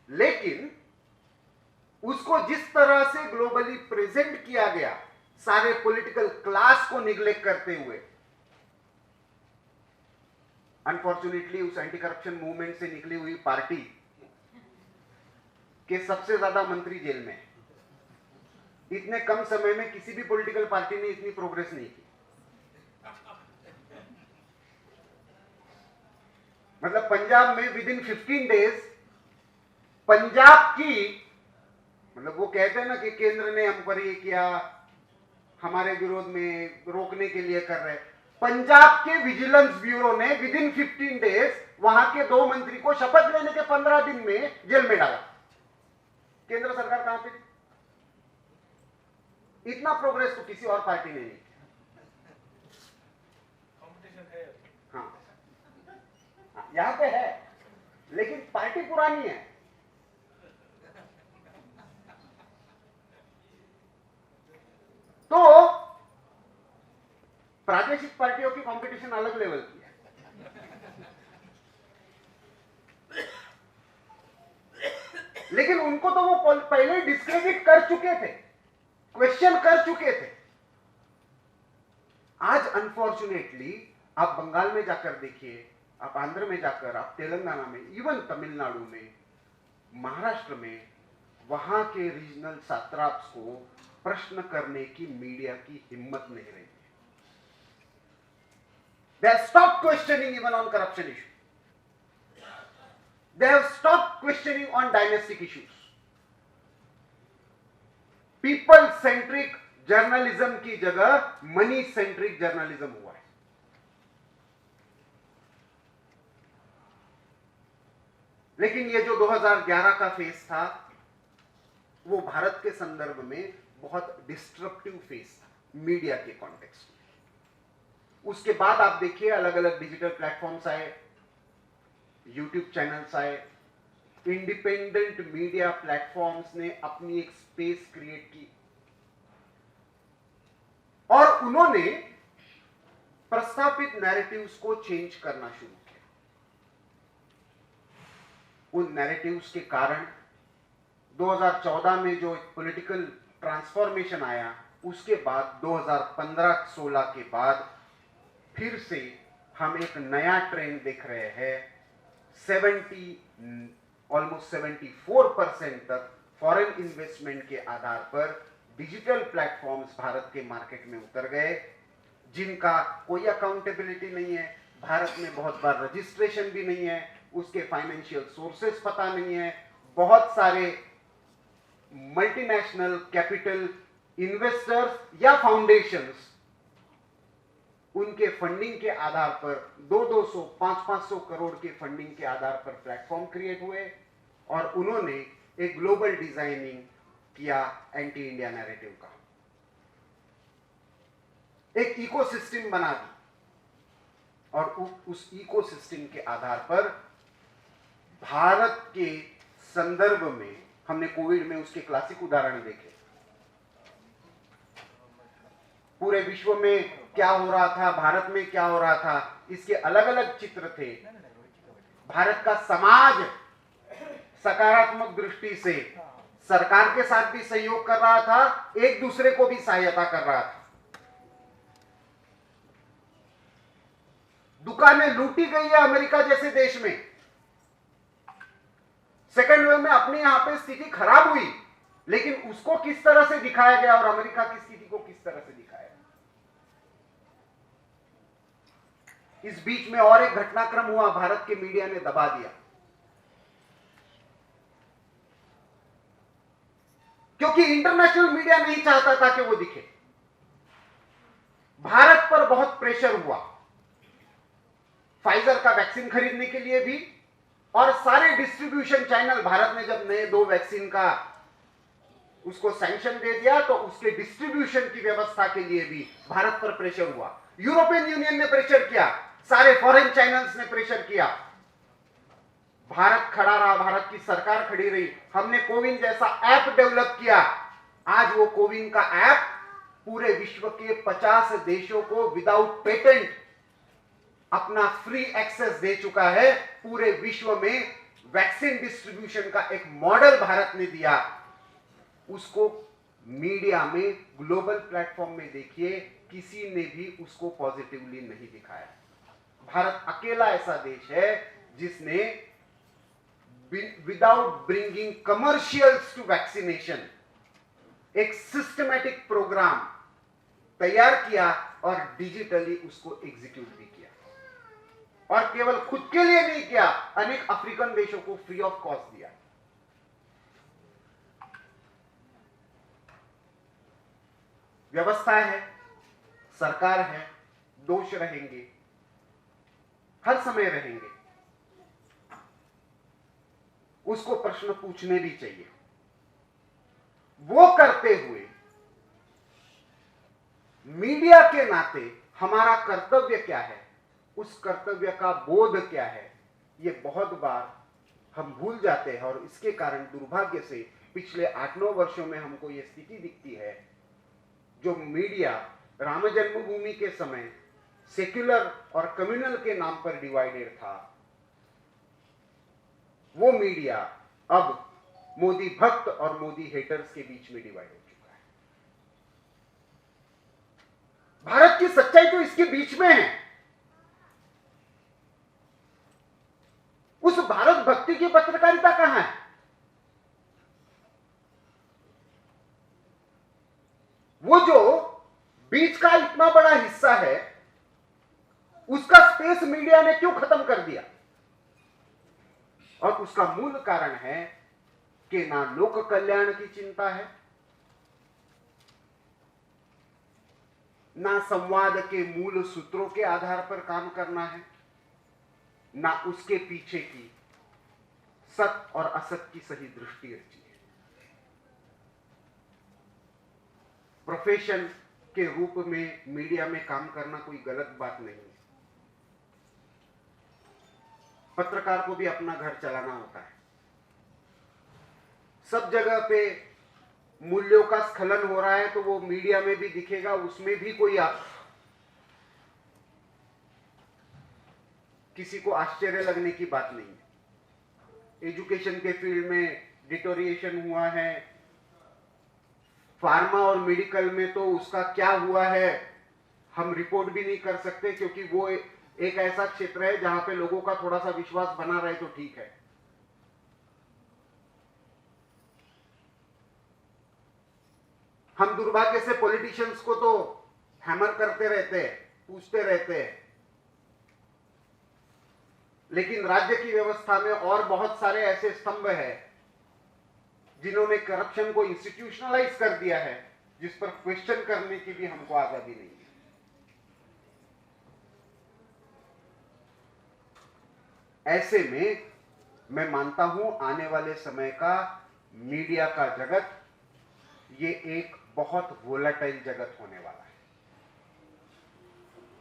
[SPEAKER 7] लेकिन उसको जिस तरह से ग्लोबली प्रेजेंट किया गया, सारे पॉलिटिकल क्लास को निग्लेक्ट करते हुए, अनफॉर्चुनेटली उस एंटी करप्शन मूवमेंट से निकली हुई पार्टी के सबसे ज्यादा मंत्री जेल में। इतने कम समय में किसी भी पॉलिटिकल पार्टी ने इतनी प्रोग्रेस नहीं की। मतलब पंजाब में विद इन 15 डेज पंजाब की, मतलब वो कहते हैं ना कि केंद्र ने हम पर ये किया, हमारे विरोध में रोकने के लिए कर रहे। पंजाब के विजिलेंस ब्यूरो ने विद इन 15 डेज वहां के 2 मंत्री को शपथ लेने के 15 दिन में जेल में डाला। केंद्र सरकार कहां पे? इतना प्रोग्रेस तो किसी और पार्टी ने नहीं। हाँ, यहां पे है, लेकिन पार्टी पुरानी है। तो प्रादेशिक पार्टियों की कंपटीशन अलग लेवल की है। लेकिन उनको तो वो पहले डिस्क्रेडिट कर चुके थे, क्वेश्चन कर चुके थे। आज अनफॉर्चुनेटली आप बंगाल में जाकर देखिए, आप आंध्र में जाकर, आप तेलंगाना में, इवन तमिलनाडु में, महाराष्ट्र में, वहां के रीजनल सात्राप्स को प्रश्न करने की मीडिया की हिम्मत नहीं रही। They have stopped questioning even on corruption issue. They have stopped questioning on dynastic issues. People centric journalism की जगह मनी सेंट्रिक जर्नलिज्म हुआ है। लेकिन ये जो 2011 का फेज था, वो भारत के संदर्भ में बहुत डिस्ट्रप्टिव फेज था मीडिया के कॉन्टेक्स्ट में। उसके बाद आप देखिए अलग अलग डिजिटल प्लेटफॉर्म्स आए, यूट्यूब चैनल्स आए, इंडिपेंडेंट मीडिया प्लेटफॉर्म्स ने अपनी एक स्पेस क्रिएट की और उन्होंने प्रस्तापित नैरेटिव्स को चेंज करना शुरू किया। उन नैरेटिव्स के कारण 2014 में जो पॉलिटिकल ट्रांसफॉर्मेशन आया, उसके बाद 2015-16 के बाद फिर से हम एक नया ट्रेंड देख रहे हैं। ऑलमोस्ट 74% तक फॉरेन इन्वेस्टमेंट के आधार पर डिजिटल प्लेटफॉर्म्स भारत के मार्केट में उतर गए, जिनका कोई अकाउंटेबिलिटी नहीं है, भारत में बहुत बार रजिस्ट्रेशन भी नहीं है, उसके फाइनेंशियल सोर्सेस पता नहीं है। बहुत सारे मल्टीनेशनल कैपिटल इन्वेस्टर्स या फाउंडेशंस उनके फंडिंग के आधार पर 200-200, 500-500 करोड़ के फंडिंग के आधार पर प्लेटफॉर्म क्रिएट हुए और उन्होंने एक ग्लोबल डिजाइनिंग किया एंटी इंडिया नैरेटिव का, एक इकोसिस्टम बना दी और उस इकोसिस्टम के आधार पर भारत के संदर्भ में हमने कोविड में उसके क्लासिक उदाहरण देखे। पूरे विश्व में क्या हो रहा था, भारत में क्या हो रहा था, इसके अलग अलग चित्र थे। भारत का समाज सकारात्मक दृष्टि से सरकार के साथ भी सहयोग कर रहा था, एक दूसरे को भी सहायता कर रहा था। दुकानें लूटी गई है अमेरिका जैसे देश में। सेकेंड वेव में अपने यहां पे स्थिति खराब हुई, लेकिन उसको किस तरह से दिखाया गया और अमेरिका की स्थिति को किस तरह से दिखाया गया। इस बीच में और एक घटनाक्रम हुआ, भारत के मीडिया ने दबा दिया, क्योंकि इंटरनेशनल मीडिया नहीं चाहता था कि वो दिखे। भारत पर बहुत प्रेशर हुआ, फाइजर का वैक्सीन खरीदने के लिए भी, और सारे डिस्ट्रीब्यूशन चैनल, भारत ने जब नए 2 वैक्सीन का उसको सैंक्शन दे दिया तो उसके डिस्ट्रीब्यूशन की व्यवस्था के लिए भी भारत पर प्रेशर हुआ। यूरोपियन यूनियन ने प्रेशर किया, सारे फॉरेन चैनल्स ने प्रेशर किया। भारत खड़ा रहा, भारत की सरकार खड़ी रही। हमने कोविन जैसा ऐप डेवलप किया। आज वो कोविन का ऐप पूरे विश्व के 50 देशों को विदाउट पेटेंट अपना फ्री एक्सेस दे चुका है। पूरे विश्व में वैक्सीन डिस्ट्रीब्यूशन का एक मॉडल भारत ने दिया। उसको मीडिया में, ग्लोबल प्लेटफॉर्म में देखिए, किसी ने भी उसको पॉजिटिवली नहीं दिखाया। भारत अकेला ऐसा देश है जिसने without bringing commercials to vaccination एक सिस्टमैटिक प्रोग्राम तैयार किया और डिजिटली उसको एग्जीक्यूट भी किया, और केवल खुद के लिए नहीं किया, अनेक अफ्रीकन देशों को फ्री ऑफ कॉस्ट दिया। व्यवस्था है, सरकार है, दोष रहेंगे, हर समय रहेंगे, उसको प्रश्न पूछने भी चाहिए। वो करते हुए मीडिया के नाते हमारा कर्तव्य क्या है, उस कर्तव्य का बोध क्या है, ये बहुत बार हम भूल जाते हैं। और इसके कारण दुर्भाग्य से पिछले 8-9 वर्षों में हमको ये स्थिति दिखती है, जो मीडिया राम जन्मभूमि के समय सेक्युलर और कम्युनल के नाम पर डिवाइडेड था, वो मीडिया अब मोदी भक्त और मोदी हेटर्स के बीच में डिवाइड हो चुका है। भारत की सच्चाई तो इसके बीच में है। उस भारत भक्ति की पत्रकारिता कहां है? वो जो बीच का इतना बड़ा हिस्सा है, उसका स्पेस मीडिया ने क्यों खत्म कर दिया? और उसका मूल कारण है कि ना लोक कल्याण की चिंता है, ना संवाद के मूल सूत्रों के आधार पर काम करना है, ना उसके पीछे की सत्य और असत्य की सही दृष्टि रची है। प्रोफेशन के रूप में मीडिया में काम करना कोई गलत बात नहीं है। पत्रकार को भी अपना घर चलाना होता है। सब जगह पे मूल्यों का स्खलन हो रहा है तो वो मीडिया में भी दिखेगा, उसमें भी कोई किसी को आश्चर्य लगने की बात नहीं है। एजुकेशन के फील्ड में डिटोरिएशन हुआ है, फार्मा और मेडिकल में तो उसका क्या हुआ है हम रिपोर्ट भी नहीं कर सकते, क्योंकि वो एक ऐसा क्षेत्र है जहां पे लोगों का थोड़ा सा विश्वास बना रहे तो ठीक है। हम दुर्भाग्य से पॉलिटिशियंस को तो हैमर करते रहते हैं, पूछते रहते हैं, लेकिन राज्य की व्यवस्था में और बहुत सारे ऐसे स्तंभ हैं जिन्होंने करप्शन को इंस्टीट्यूशनलाइज कर दिया है, जिस पर क्वेश्चन करने की भी हमको आजादी नहीं है। ऐसे में मैं मानता हूं आने वाले समय का मीडिया का जगत ये एक बहुत वोलेटाइल जगत होने वाला है।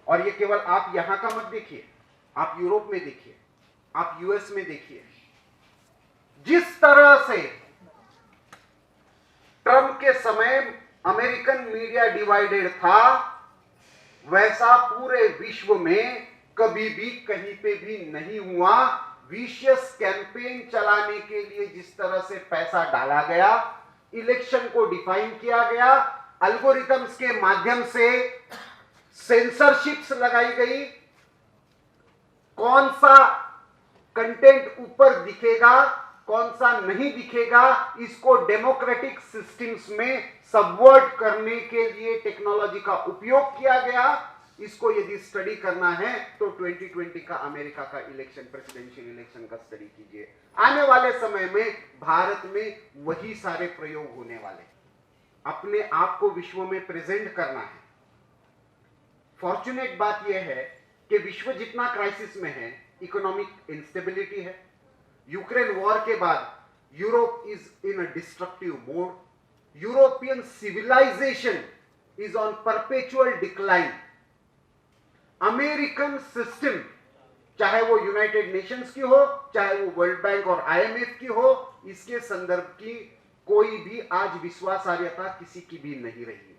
[SPEAKER 7] और ये केवल आप यहां का मत देखिए, आप यूरोप में देखिए, आप यूएस में देखिए। जिस तरह से ट्रंप के समय अमेरिकन मीडिया डिवाइडेड था, वैसा पूरे विश्व में कभी भी कहीं पे भी नहीं हुआ। विशियस कैंपेन चलाने के लिए जिस तरह से पैसा डाला गया, इलेक्शन को डिफाइन किया गया, एल्गोरिथम्स के माध्यम से सेंसरशिप्स लगाई गई, कौन सा कंटेंट ऊपर दिखेगा, कौन सा नहीं दिखेगा, इसको डेमोक्रेटिक सिस्टम्स में सबवर्ट करने के लिए टेक्नोलॉजी का उपयोग किया गया। इसको यदि स्टडी करना है तो 2020 का अमेरिका का इलेक्शन, प्रेसिडेंशियल इलेक्शन का स्टडी कीजिए। आने वाले समय में भारत में वही सारे प्रयोग होने वाले। अपने आप को विश्व में प्रेजेंट करना है। फॉर्चुनेट बात यह है कि विश्व जितना क्राइसिस में है, इकोनॉमिक इंस्टेबिलिटी है, यूक्रेन वॉर के बाद Europe is in a destructive mode, European civilisation is on perpetual decline. American system, चाहे वो यूनाइटेड नेशंस की हो, चाहे वो वर्ल्ड बैंक और आईएमएफ की हो, इसके संदर्भ की कोई भी आज विश्वासार्हता किसी की भी नहीं रही है।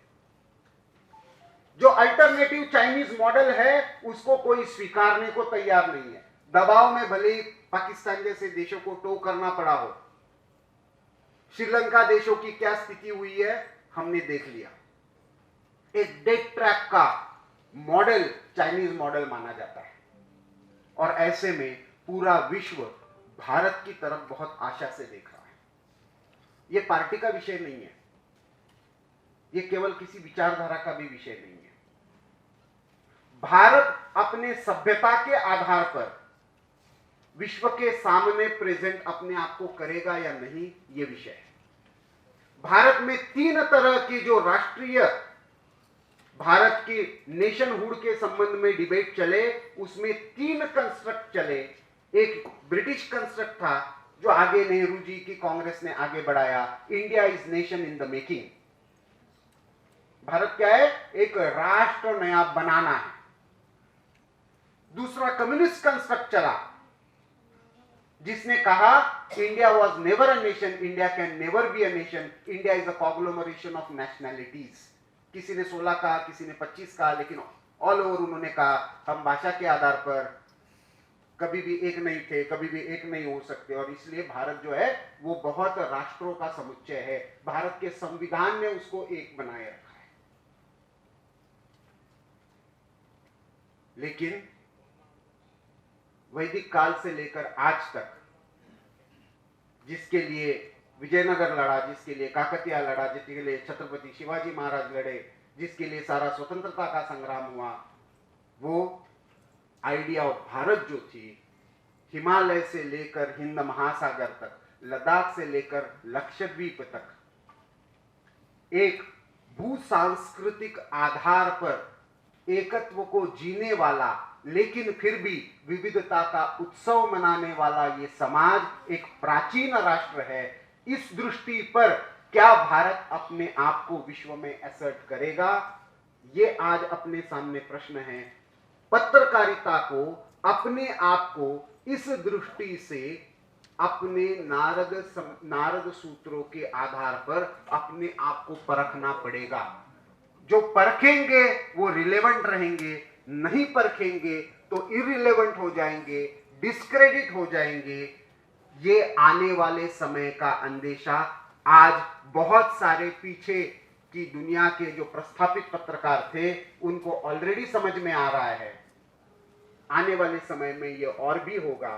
[SPEAKER 7] जो अल्टरनेटिव चाइनीज मॉडल है उसको कोई स्वीकारने को तैयार नहीं है। दबाव में भले ही पाकिस्तान जैसे देशों को टो करना पड़ा हो, श्रीलंका देशों की क्या स्थिति हुई है हमने देख लिया। एक डेड ट्रैप का मॉडल चाइनीज मॉडल माना जाता है, और ऐसे में पूरा विश्व भारत की तरफ बहुत आशा से देख रहा है। यह पार्टी का विषय नहीं है, यह केवल किसी विचारधारा का भी विषय नहीं है। भारत अपने सभ्यता के आधार पर विश्व के सामने प्रेजेंट अपने आप को करेगा या नहीं, यह विषय है। भारत में 3 तरह की जो राष्ट्रीय भारत की नेशनहुड के संबंध में डिबेट चले, उसमें 3 कंस्ट्रक्ट चले। एक ब्रिटिश कंस्ट्रक्ट था जो आगे नेहरू जी की कांग्रेस ने आगे बढ़ाया, India is nation in the making. Bharat क्या है? एक राष्ट्र नया बनाना है। दूसरा कम्युनिस्ट कंस्ट्रक्ट चला, जिसने कहा India was never a nation, India can never be a nation, India is a conglomeration of nationalities. किसी ने 16 कहा, किसी ने 25 कहा, लेकिन ऑल ओवर उन्होंने कहा हम भाषा के आधार पर कभी भी एक नहीं थे, कभी भी एक नहीं हो सकते, और इसलिए भारत जो है वो बहुत राष्ट्रों का समुच्चय है। भारत के संविधान ने उसको एक बनाए रखा है। लेकिन वैदिक काल से लेकर आज तक जिसके लिए विजयनगर लड़ा, जिसके लिए काकतीय लड़ा, जिसके लिए छत्रपति शिवाजी महाराज लड़े, जिसके लिए सारा स्वतंत्रता का संग्राम हुआ, वो आइडिया ऑफ भारत जो थी, हिमालय से लेकर हिंद महासागर तक, लद्दाख से लेकर लक्षद्वीप तक, एक भू सांस्कृतिक आधार पर एकत्व को जीने वाला लेकिन फिर भी विविधता का उत्सव मनाने वाला ये समाज एक प्राचीन राष्ट्र है। इस दृष्टि पर क्या भारत अपने आप को विश्व में एसर्ट करेगा? ये आज अपने सामने प्रश्न है। पत्रकारिता को, अपने आप को इस दृष्टि से अपने नारद सूत्रों के आधार पर अपने आप को परखना पड़ेगा। जो परखेंगे वो रिलेवेंट रहेंगे, नहीं परखेंगे तो इरिलेवेंट हो जाएंगे, डिस्क्रेडिट हो जाएंगे। ये आने वाले समय का अंदेशा आज बहुत सारे पीछे की दुनिया के जो प्रस्थापित पत्रकार थे उनको ऑलरेडी समझ में आ रहा है। आने वाले समय में ये और भी होगा।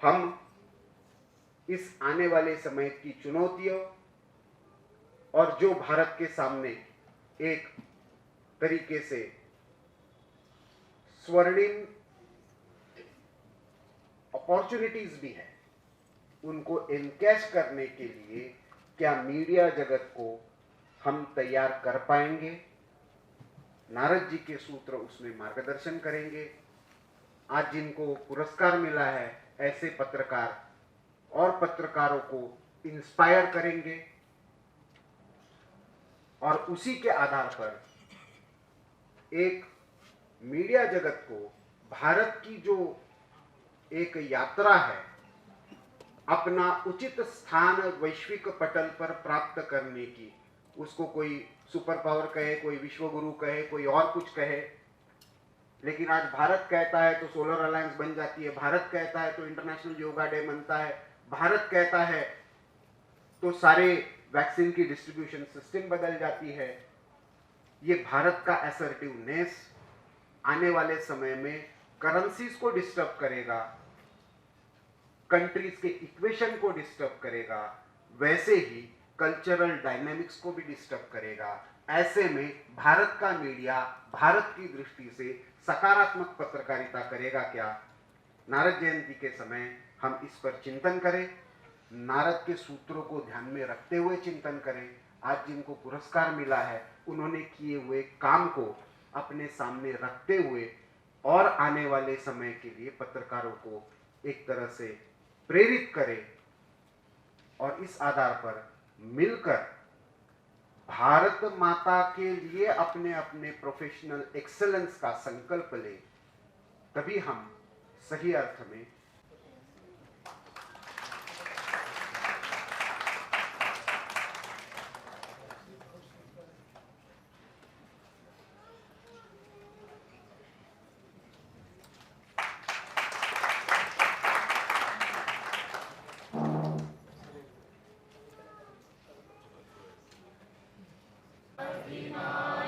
[SPEAKER 7] हम इस आने वाले समय की चुनौतियों और जो भारत के सामने एक तरीके से स्वर्णिम अपॉर्चुनिटीज भी है, उनको एनकैश करने के लिए क्या मीडिया जगत को हम तैयार कर पाएंगे? नारद जी के सूत्र उसमें मार्गदर्शन करेंगे। आज जिनको पुरस्कार मिला है ऐसे पत्रकार और पत्रकारों को इंस्पायर करेंगे, और उसी के आधार पर एक मीडिया जगत को भारत की जो एक यात्रा है, अपना उचित स्थान वैश्विक पटल पर प्राप्त करने की, उसको कोई सुपर पावर कहे, कोई विश्व गुरु कहे, कोई और कुछ कहे, लेकिन आज भारत कहता है तो सोलर अलायंस बन जाती है, भारत कहता है तो इंटरनेशनल योगा डे बनता है, भारत कहता है तो सारे वैक्सीन की डिस्ट्रीब्यूशन सिस्टम बदल जाती है। ये भारत का असर्टिवनेस आने वाले समय में करेंसीज को डिस्टर्ब करेगा, कंट्रीज के इक्वेशन को डिस्टर्ब करेगा, वैसे ही कल्चरल डायनेमिक्स को भी डिस्टर्ब करेगा। ऐसे में भारत का मीडिया भारत की दृष्टि से सकारात्मक पत्रकारिता करेगा क्या? नारद जयंती के समय हम इस पर चिंतन करें, नारद के सूत्रों को ध्यान में रखते हुए चिंतन करें। आज जिनको पुरस्कार मिला है उन्होंने किए हुए काम को अपने सामने रखते हुए और आने वाले समय के लिए पत्रकारों को एक तरह से प्रेरित करें और इस आधार पर मिलकर भारत माता के लिए अपने अपने प्रोफेशनल एक्सेलेंस का संकल्प लें। तभी हम सही अर्थ में
[SPEAKER 9] Fatima